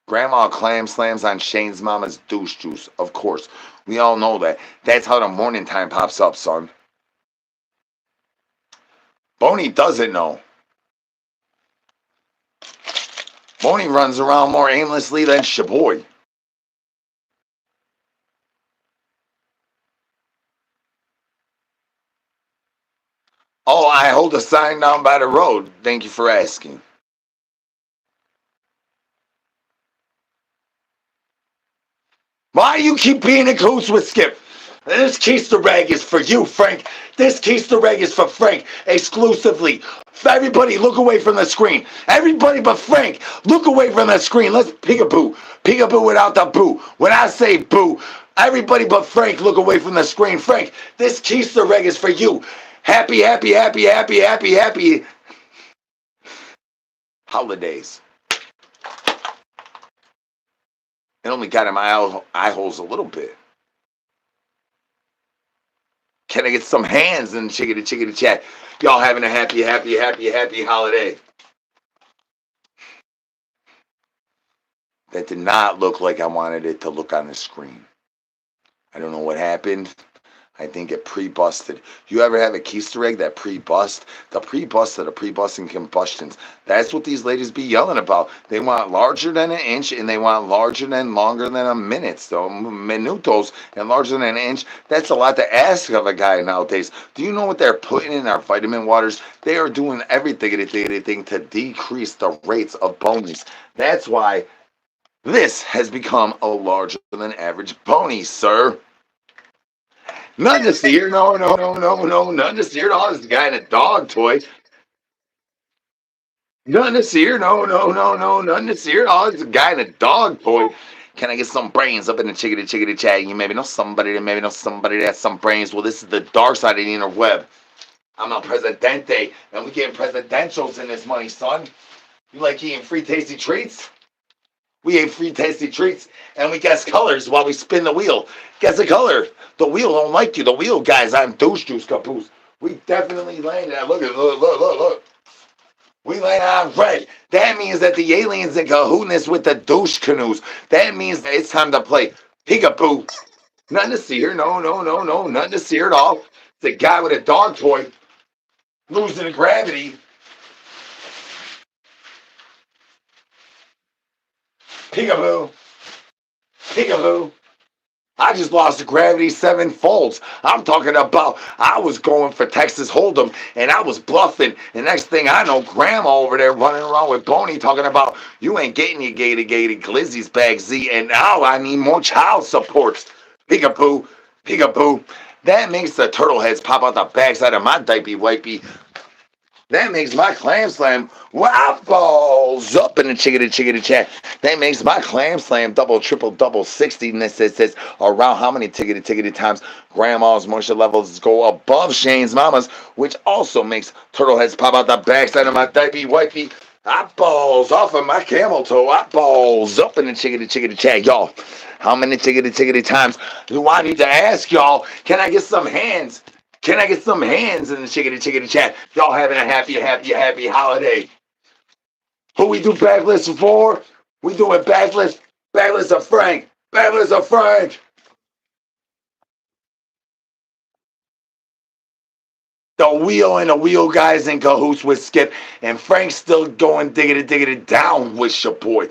Grandma clam slams on Shane's mama's douche juice. Of course. We all know that. That's how the morning time pops up, son. Boney doesn't know. Boney runs around more aimlessly than Shaboy. Oh, I hold a sign down by the road. Thank you for asking. Why you keep being in cahoots with Skip? This Keister egg is for you, Frank. This Keister egg is for Frank exclusively. Everybody, look away from the screen. Everybody but Frank, look away from the screen. Let's peekaboo. Peekaboo without the boo. When I say boo, everybody but Frank, look away from the screen. Frank, this Keister egg is for you. Happy holidays. It only got in my eye holes a little bit. Can I get some hands in chickity chat? Y'all having a happy holiday. That did not look like I wanted it to look on the screen. I don't know what happened. I think it pre-busted. You ever have a Keister egg that pre-bust? The pre-bust of the pre-busting combustions. That's what these ladies be yelling about. They want larger than an inch, and they want larger than longer than a minute. So minutos and larger than an inch. That's a lot to ask of a guy nowadays. Do you know what they're putting in our vitamin waters? They are doing everything to decrease the rates of bonies. That's why this has become a larger than average bony, sir. Nothing to see here. No. Nothing to see here. Oh, this guy in a dog toy. Nothing to see here. No. Nothing to see here. Oh, this guy in a dog toy. Can I get some brains up in the chickity chat? You maybe know somebody that has some brains. Well, this is the dark side of the interweb. I'm El Presidente, and we getting presidentials in this money, son. You like eating free tasty treats? We ate free tasty treats, and we guess colors while we spin the wheel. Guess the color. The wheel don't like you. The wheel guys on douche juice caboose. We definitely landed at, look. We landed on red. That means that the aliens in cahootness with the douche canoes. That means that it's time to play peekaboo. Nothing to see here. No. Nothing to see here at all. It's a guy with a dog toy losing gravity. Peekaboo. I just lost the gravity 7 folds. I'm talking about I was going for Texas Hold'em and I was bluffing. And next thing I know, Grandma over there running around with Boney talking about you ain't getting your gated glizzies bag Z. And now I need more child supports. Peekaboo. That makes the turtle heads pop out the backside of my diaper wipey. That makes my clam slam waffles up in the chickadee chat. That makes my clam slam double, triple, double 60. And this says around how many tickety times grandma's moisture levels go above Shane's mama's, which also makes turtle heads pop out the backside of my diaper wifey. Eyeballs off of my camel toe. Eyeballs up in the chickadee chat, y'all. How many tickety times do I need to ask y'all? Can I get some hands? Can I get some hands in the chickadee chat? Y'all having a happy holiday. Who we do backlist for? We doing backlist of Frank. Backlist of Frank. The wheel and the wheel guys in cahoots with Skip, and Frank's still going diggity down with your boy.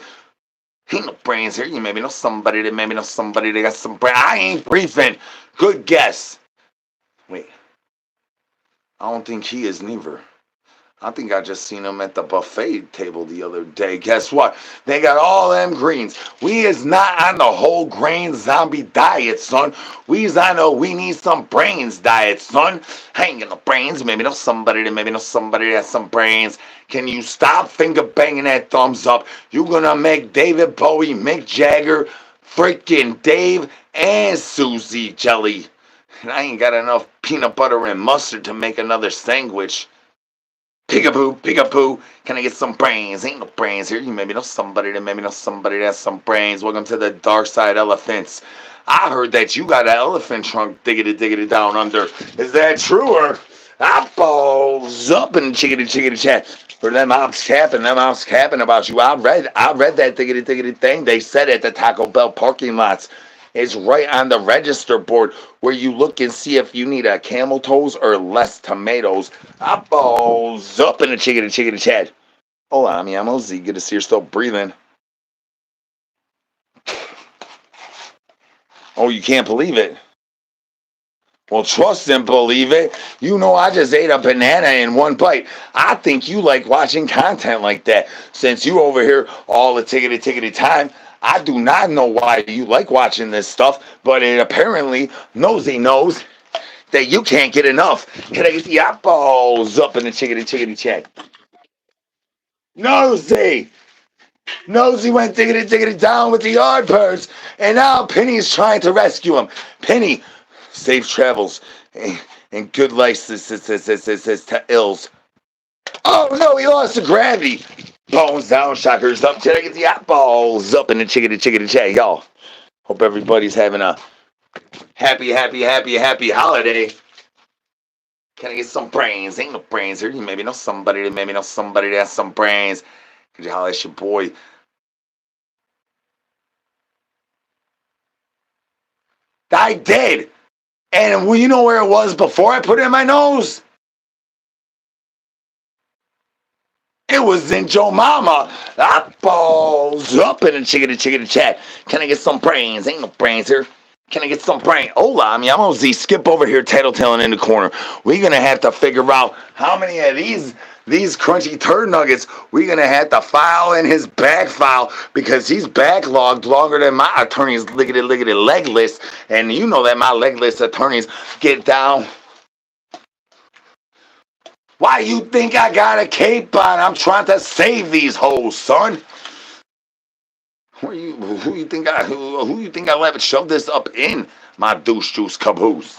He ain't no brains here. You maybe know somebody that got some brains. I ain't briefing. Good guess. Wait, I don't think he is neither. I think I just seen them at the buffet table the other day. Guess what? They got all them greens. We is not on the whole grain zombie diet, son. We is on a we need some brains diet, son. Hanging the brains. Maybe know somebody that has some brains. Can you stop finger banging that thumbs up? You gonna make David Bowie, Mick Jagger, freaking Dave, and Susie jelly. And I ain't got enough peanut butter and mustard to make another sandwich. Peekaboo, can I get some brains? Ain't no brains here. You maybe know somebody that has some brains. Welcome to the darkside elephants. I heard that you got an elephant trunk diggity down under. Is that true or eyeballs up in the chickadee chat? For them ops capping about you. I read that diggity thing they said at the Taco Bell parking lots. It's right on the register board where you look and see if you need a camel toes or less tomatoes. Eyeballs up in the chickadee chat. Hola, mi amo Z. Good to see you're still breathing. Oh, you can't believe it. Well, trust and believe it. You know I just ate a banana in one bite. I think you like watching content like that. Since you over here all the tickety time, I do not know why you like watching this stuff, but it apparently nosy knows that you can't get enough. Can I get the eyeballs up in the chickadee chat? Nosy! Nosy went diggity down with the Yardbirds, and now Penny's trying to rescue him. Penny, safe travels and good life to ills. Oh no, he lost to gravity. Bones down, shockers up. Can I get the eyeballs up in the chickadee chat, y'all? Hope everybody's having a happy holiday. Can I get some brains? Ain't no brains here. You maybe know somebody that has some brains. Could you holler at your boy? I did. And well, you know where it was before I put it in my nose? It was in Joe Mama. Eyeballs up in the chickadee chat. Can I get some brains? Ain't no brains here. Can I get some brain? Hola, I'm gonna Z. Skip over here, tattletaling in the corner. We're gonna have to figure out how many of these crunchy turd nuggets we're gonna have to file in his back file because he's backlogged longer than my attorney's lickety leg list. And you know that my leg list attorneys get down. Why you think I got a cape on? I'm trying to save these hoes, son. Who you think I let shove this up in my douche juice caboose?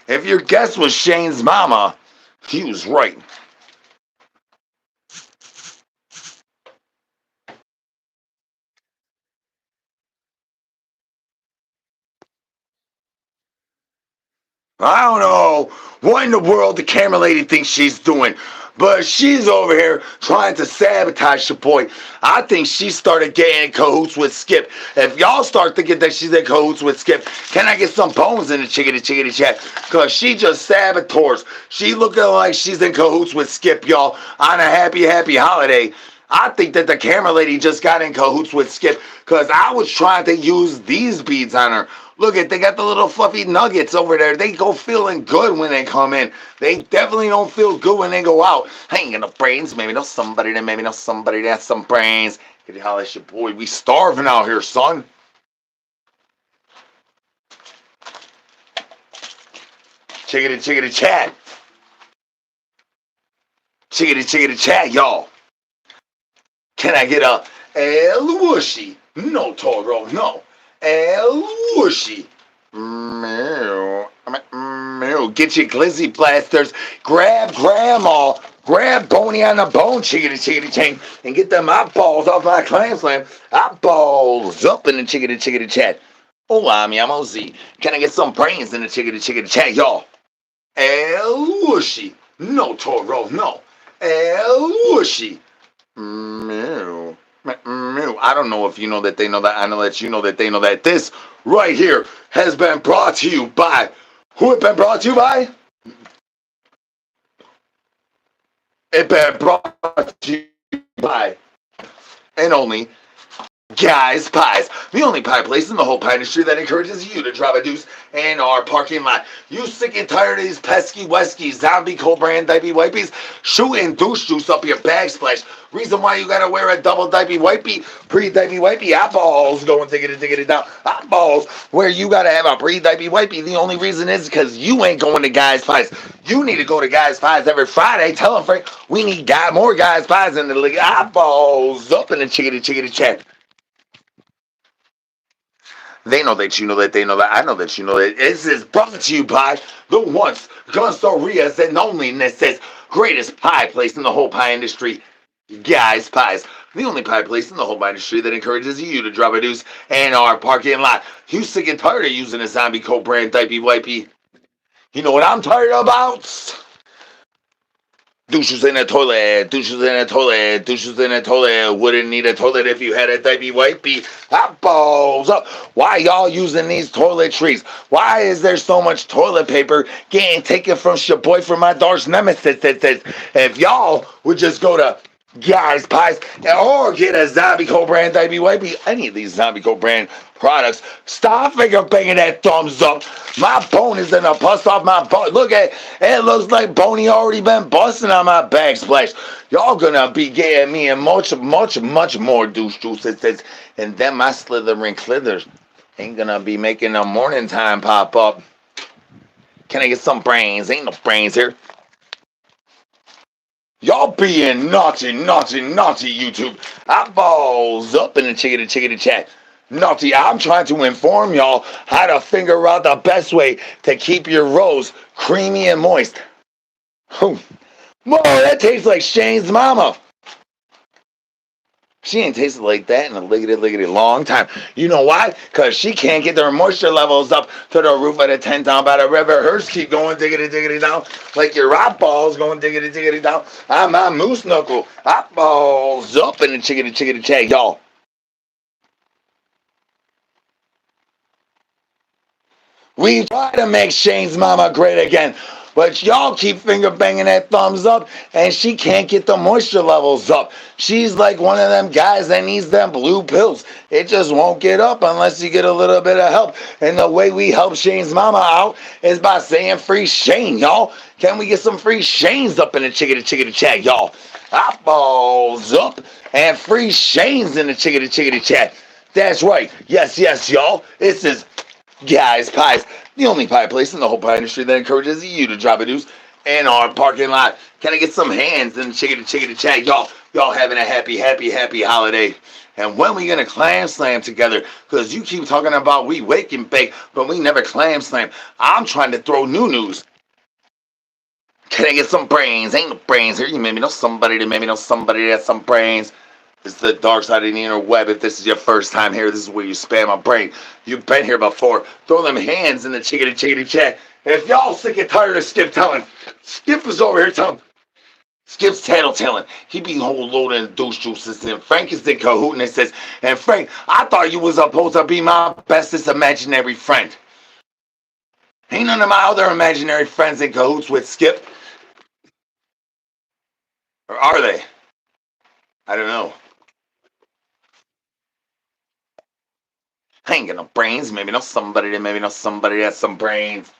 If your guess was Shane's mama, he was right. I don't know what in the world the camera lady thinks she's doing, but she's over here trying to sabotage your boy. I think she started getting in cahoots with Skip. If y'all start thinking that she's in cahoots with Skip, can I get some bones in the chickadee chat? Because she just saboteurs. She looking like she's in cahoots with Skip, y'all, on a happy holiday. I think that the camera lady just got in cahoots with Skip because I was trying to use these beads on her. Look at, they got the little fluffy nuggets over there. They go feeling good when they come in. They definitely don't feel good when they go out. I ain't got no brains. Maybe know somebody that has some brains. Get you holler at your boy. We starving out here, son. Chickadee chat. chickity chat, y'all. Can I get a El Whooshy? No, Toro, no. El Whooshy. Meow. Meow. Get your glizzy blasters. Grab grandma. Grab Boney on the bone, chickity chain, and get them eyeballs off my clam slam. Eyeballs up in the chickity chat. Oh, I'm Z. Can I get some brains in the chickity chat, y'all? El Whooshy. No, Toro, no. El Whooshy. Meow. Meow. I don't know if you know that they know that. I know that you know that they know that. This right here has been brought to you by. Who it been brought to you by? It been brought to you by. And only Guys Pies, the only pie place in the whole pie industry that encourages you to drop a deuce in our parking lot. You sick and tired of these pesky wesky zombie cold brand diaper wipies shooting douche juice up your bag splash. Reason why you gotta wear a double diaper wipey, pre-diaper wipey, eyeballs going tickety down, eyeballs where you gotta have a pre-diaper wipey. The only reason is because you ain't going to Guys Pies. You need to go to Guys Pies every Friday. Tell them, Frank, we need more Guys Pies in the league. Eyeballs up in the chickity chat. They know that you know that they know that I know that you know that. This is brought to you by the once Gonzorias and onlyness greatest pie place in the whole pie industry, Guys Pies. The only pie place in the whole pie industry that encourages you to drop a deuce in our parking lot. You sick and tired of using a zombie cold brand diaper wipey? You know what I'm tired about? Douches in a toilet, douches in a toilet, douches in a toilet. Wouldn't need a toilet if you had a diaper wipey. Eyeballs up. Why y'all using these toiletries? Why is there so much toilet paper getting taken from your boyfriend, my dark nemesis? If y'all would just go to Guys Pies or get a zombie cold brand diaper wipey, any of these zombie cold brand products, stop finger banging that thumbs up. My bone is gonna bust off my bone. Look at it, looks like Boney already been busting on my backsplash. Y'all gonna be getting me and much more douche juices, and then my slithering clithers ain't gonna be making a morning time pop up. Can I get some brains? Ain't no brains here. Y'all being naughty, YouTube. Eyeballs up in the chickity chat. Naughty, I'm trying to inform y'all how to figure out the best way to keep your rolls creamy and moist. Whoa, that tastes like Shane's mama. She ain't tasted like that in a liggity long time. You know why? Because she can't get their moisture levels up to the roof of the tent down by the river. Hers keep going diggity down like your eyeballs going diggity down. I'm my moose knuckle. Eyeballs up in the chickity chat, y'all. We try to make Shane's mama great again, but y'all keep finger banging that thumbs up, and she can't get the moisture levels up. She's like one of them guys that needs them blue pills. It just won't get up unless you get a little bit of help. And the way we help Shane's mama out is by saying free Shane, y'all. Can we get some free Shanes up in the chickity chat, y'all? Eyeballs up and free Shanes in the chickity chat. That's right. Yes, y'all. This is Guys Pies, the only pie place in the whole pie industry that encourages you to drop a deuce in our parking lot. Can I get some hands in the chickity chat? Y'all having a happy holiday. And when we gonna clam slam together? Because you keep talking about we wake and bake, but we never clam slam. I'm trying to throw new news. Can I get some brains? Ain't no brains here. You maybe know somebody that has some brains. It's the dark side of the interweb. If this is your first time here, this is where you spam my brain. You've been here before. Throw them hands in the chickity chat. If y'all sick and tired of Skip telling, Skip is over here telling. Skip's tattletelling. He be whole loading douche juices, and Frank is in cahoot and says, and Frank, I thought you was supposed to be my bestest imaginary friend. Ain't none of my other imaginary friends in cahoots with Skip. Or are they? I don't know. I ain't got no brains. Maybe know somebody that has some brains.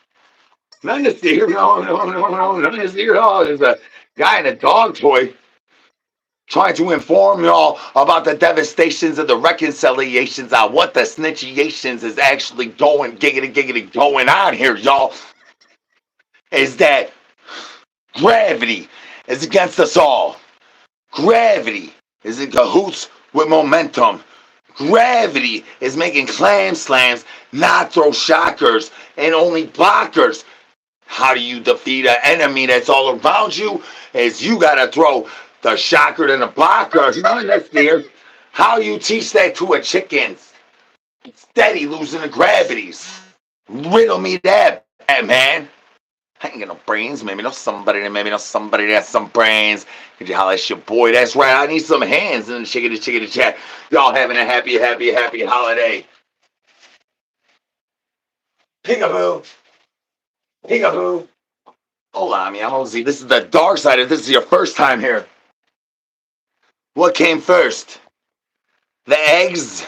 Nothing to see here. No. Nothing to see here. Oh, there's a guy in a dog toy trying to inform y'all about the devastations of the reconciliations on what the snitchiations is actually giggity going on here, y'all. Is that gravity is against us all. Gravity is in cahoots with momentum. Gravity is making clam slams, not throw shockers, and only blockers. How do you defeat an enemy that's all around you? Is you gotta throw the shocker and the blocker. That's weird. How you teach that to a chicken? Steady losing the gravities. Riddle me that, man. I ain't got no brains. Maybe know somebody that has some brains. Could you holler at your boy? That's right. I need some hands in the chickity chat. Y'all having a happy holiday. Peekaboo. Peekaboo. Hola, mi amor. This is the dark side. If this is your first time here, what came first? The eggs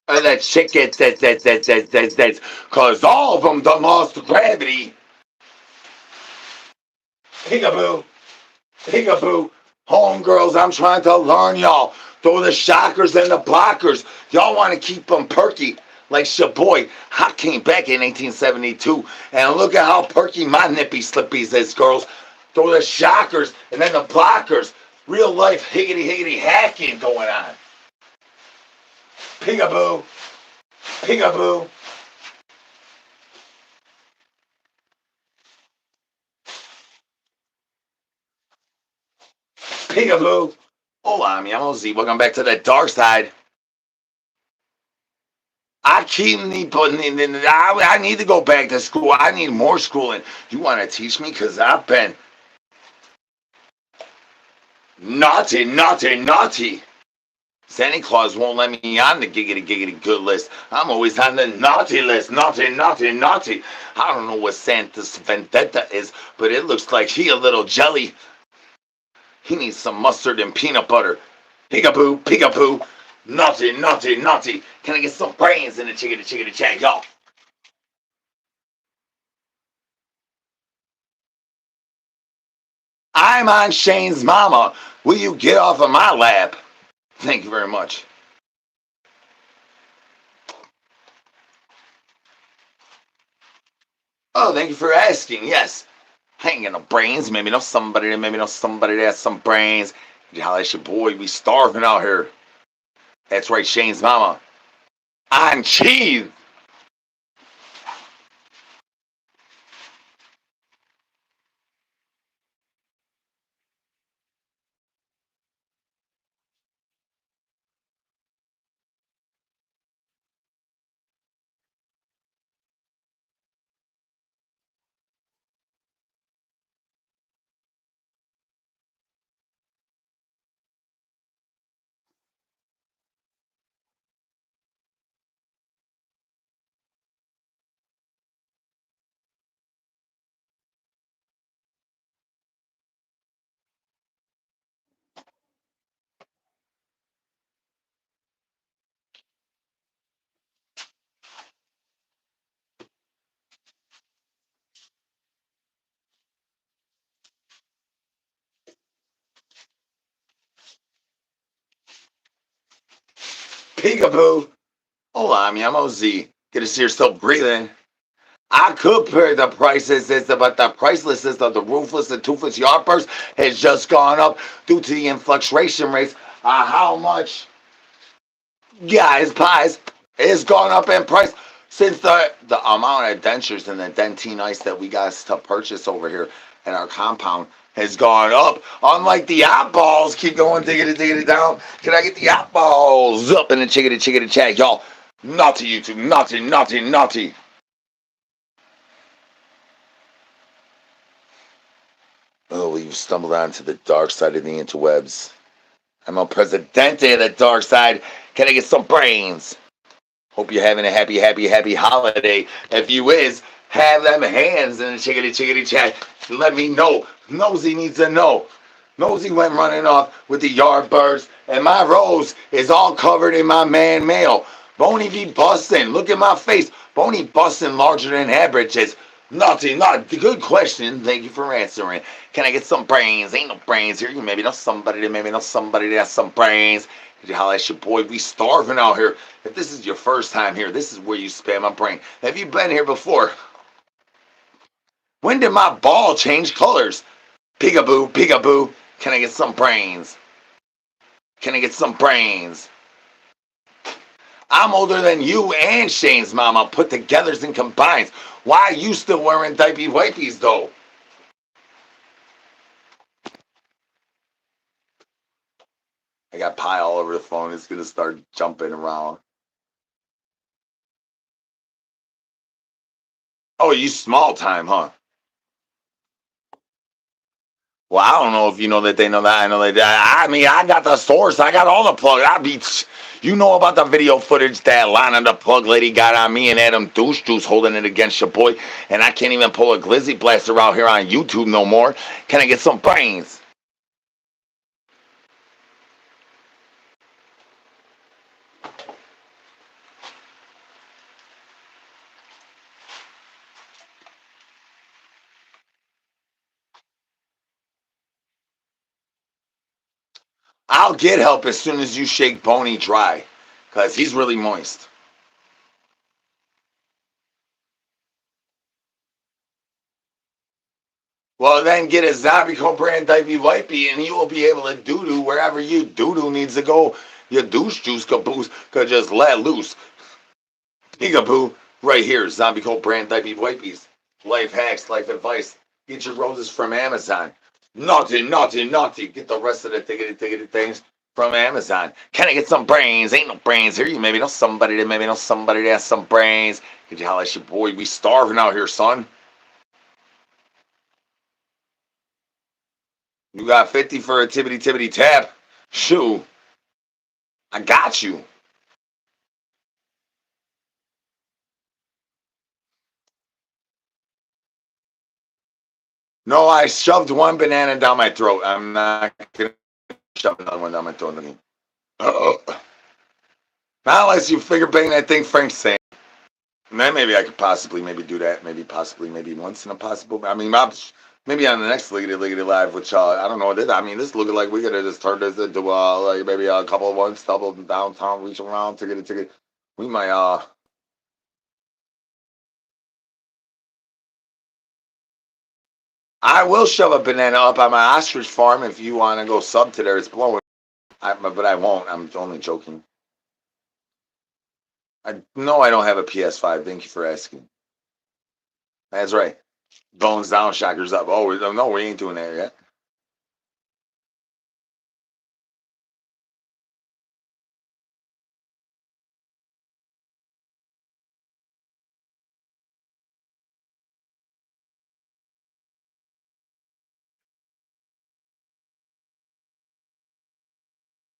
or the chicken? That's cause all of them done lost gravity. Peekaboo. Peekaboo. Homegirls, I'm trying to learn y'all. Throw the shockers and the blockers. Y'all want to keep them perky. Like Shaboy, I came back in 1872, and look at how perky my nippy slippies is, girls. Throw the shockers and then the blockers. Real life higgity hacking going on. Peekaboo. Peekaboo. Peekaboo. Hola, mi amor. Welcome back to the dark side. I need to go back to school. I need more schooling. You want to teach me? Because I've been naughty. Santa Claus won't let me on the giggity good list. I'm always on the naughty list. Naughty. I don't know what Santa's vendetta is, but it looks like he a little jelly. He needs some mustard and peanut butter. Peekaboo. Naughty. Can I get some brains in the chickity chat, y'all? I'm on Shane's mama. Will you get off of my lap? Thank you very much. Oh, thank you for asking. Yes. I ain't got no brains. Maybe know somebody that has some brains. Holla at your boy. We starving out here. That's right, Shane's mama. I'm cheese. Peekaboo. Hola, mi amo Z. Get to see yourself breathing. I could pay the prices, but the priceless of the roofless and toothless yardbirds has just gone up due to the inflation rates. How much? Guys, pies, it's gone up in price since the amount of dentures and the dentine ice that we got to purchase over here in our compound has gone up. Unlike the eyeballs keep going diggity down. Can I get the eyeballs up in the chickity chat, y'all? Naughty YouTube, naughty. Oh, we've stumbled onto the dark side of the interwebs. I'm El Presidente of the dark side. Can I get some brains? Hope you're having a happy holiday. If you is, have them hands in the chickity chat. Let me know. Nosy needs to know. Nosy went running off with the yardbirds, and my rose is all covered in my man mail. Boney be busting. Look at my face. Boney busting larger than averages. Naughty. Good question. Thank you for answering. Can I get some brains? Ain't no brains here. You maybe know somebody that has some brains. Could you holler at your boy? We starving out here. If this is your first time here, this is where you spam my brain. Have you been here before? When did my ball change colors? Peekaboo, peekaboo. Can I get some brains? Can I get some brains? I'm older than you and Shane's mama put togethers and combines. Why are you still wearing diaper wipies though? I got pie all over the phone. It's gonna start jumping around. Oh, you small time, huh? Well, I don't know if you know that they know that. I know that. I mean, I got the source. I got all the plug. You know about the video footage that Lana, the plug lady, got on me and Adam Douche Juice holding it against your boy, and I can't even pull a glizzy blaster out here on YouTube no more. Can I get some brains? I'll get help as soon as you shake Boney dry, because he's really moist. Well, then get a Zombie brand diaper wipey, and you will be able to doo-doo wherever you doo-doo needs to go. Your douche juice caboose could just let loose. Peekaboo, right here, Zombie brand diaper wipies. Life hacks, life advice. Get your roses from Amazon. Naughty, naughty, naughty. Get the rest of the tickety things from Amazon. Can I get some brains? Ain't no brains here. You maybe know somebody that has some brains. Could you holler at your boy? We starving out here, son. You got 50 for a tibbity tibbity tap. Shoo. I got you. No, I shoved one banana down my throat. I'm not going to shove another one down my throat again. Not unless you figure bang that thing Frank's saying. Then maybe I could possibly do that. Maybe once in a possible. I mean, maybe on the next Liggity Live, which I don't know what it is. I mean, this looking like we could have just turned this into like maybe a couple of ones, double downtown, reach around, ticket. We might I will shove a banana up on my ostrich farm if you want to go sub to there. It's blowing. But I won't. I'm only joking. No, I don't have a PS5. Thank you for asking. That's right. Bones down, shockers up. Oh, no, we ain't doing that yet.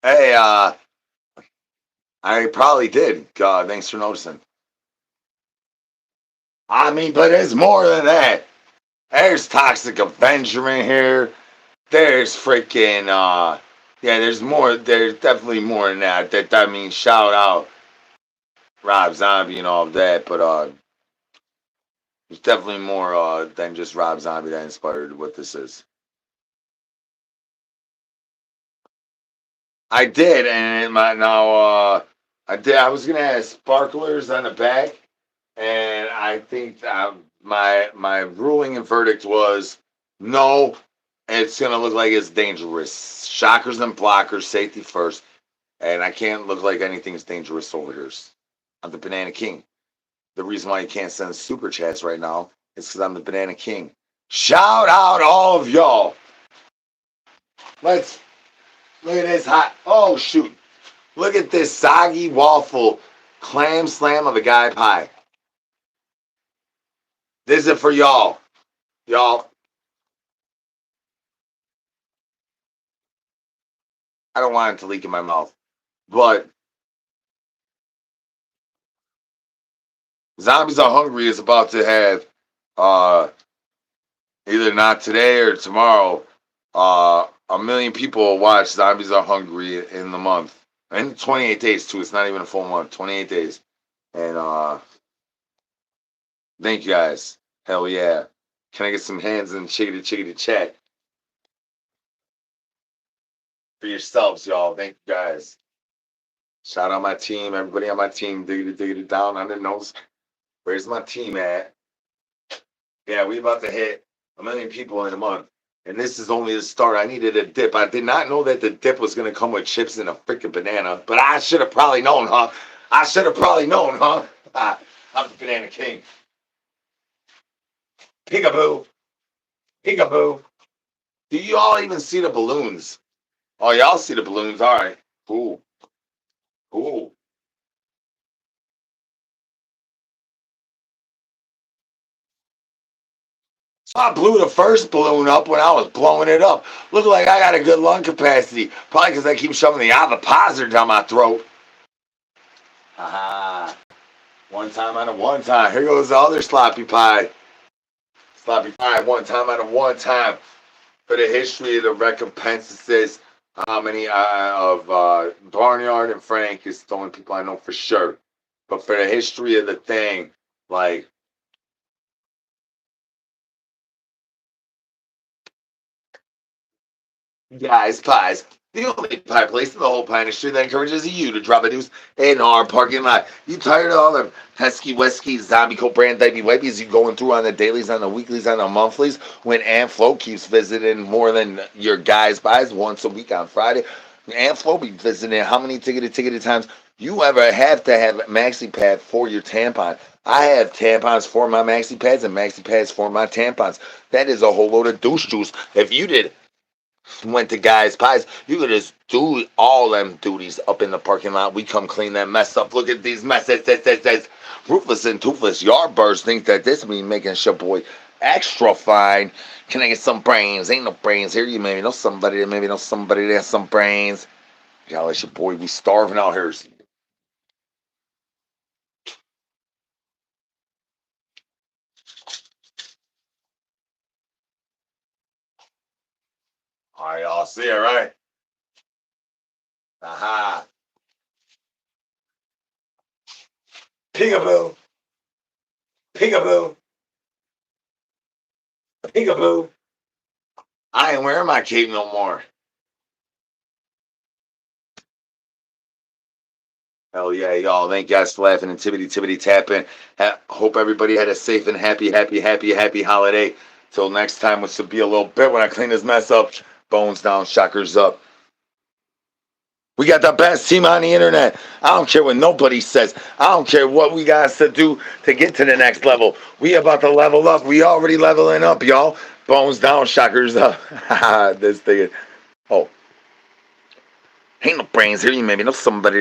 Hey, I probably did. Thanks for noticing. I mean, but it's more than that. There's Toxic Avenger in here. There's freaking yeah, there's more. There's definitely more than that. That means shout out Rob Zombie and all of that, but there's definitely more than just Rob Zombie that inspired what this is. I did, and I did. I was gonna have sparklers on the back, and I think my ruling and verdict was no. It's gonna look like it's dangerous. Shockers and blockers, safety first, and I can't look like anything's dangerous over here. I'm the Banana King. The reason why you can't send super chats right now is because I'm the Banana King. Shout out all of y'all. Let's look at this hot. Oh shoot! Look at this soggy waffle clam slam of a guy pie. This is for y'all. Y'all, I don't want it to leak in my mouth. But Zombies Are Hungry is about to have uh either not today or tomorrow. 1 million people will watch Zombies Are Hungry in the month. And 28 days too. It's not even a full month. 28 days. And thank you guys. Hell yeah. Can I get some hands in chickity chat for yourselves, y'all? Thank you guys. Shout out my team, everybody on my team, diggity down on the nose. Where's my team at? Yeah, we about to hit 1 million people in a month. And this is only the start. I needed a dip. I did not know that the dip was going to come with chips and a freaking banana. But I should have probably known, huh? I should have probably known, huh? I'm the banana king. Peekaboo. Peekaboo. Do you all even see the balloons? Oh, y'all see the balloons. All right. Cool. Cool. So I blew the first balloon up when I was blowing it up. Look like I got a good lung capacity. Probably because I keep shoving the avapazzer down my throat. Haha. One time out of one time. Here goes the other sloppy pie. Sloppy pie. One time out of one time. For the history of the recompenses, how many of Barnyard and Frank is the only people I know for sure. But for the history of the thing, like, guys, pies. The only pie place in the whole pie industry that encourages you to drop a deuce in our parking lot. You tired of all them pesky, wesky, zombie coat brand diaby wipies you going through on the dailies, on the weeklies, on the monthlies when Aunt Flo keeps visiting more than your guys' buys once a week on Friday? Aunt Flo be visiting how many ticketed times you ever have to have maxi pad for your tampon. I have tampons for my maxi pads and maxi pads for my tampons. That is a whole load of douche juice. If you did went to Guys Pies, you could just do all them duties up in the parking lot. We come clean that mess up. Look at these messes. Ruthless and toothless yardbirds think that this be making your boy extra fine. Can I get some brains? Ain't no brains here. You maybe know somebody that maybe know somebody that has some brains. Y'all, it's your boy. We starving out here. All right, y'all see it, right? Aha. Peekaboo. Peekaboo. Peekaboo. I ain't wearing my cape no more. Hell yeah, y'all. Thank you guys for laughing and tibbity tapping. Hope everybody had a safe and happy holiday. Till next time, which will be a little bit when I clean this mess up. Bones down, shockers up. We got the best team on the internet. I don't care what nobody says. I don't care what we got to do to get to the next level. We about to level up. We already leveling up, y'all. Bones down, shockers up. This thing. Oh, ain't no brains here. You maybe know somebody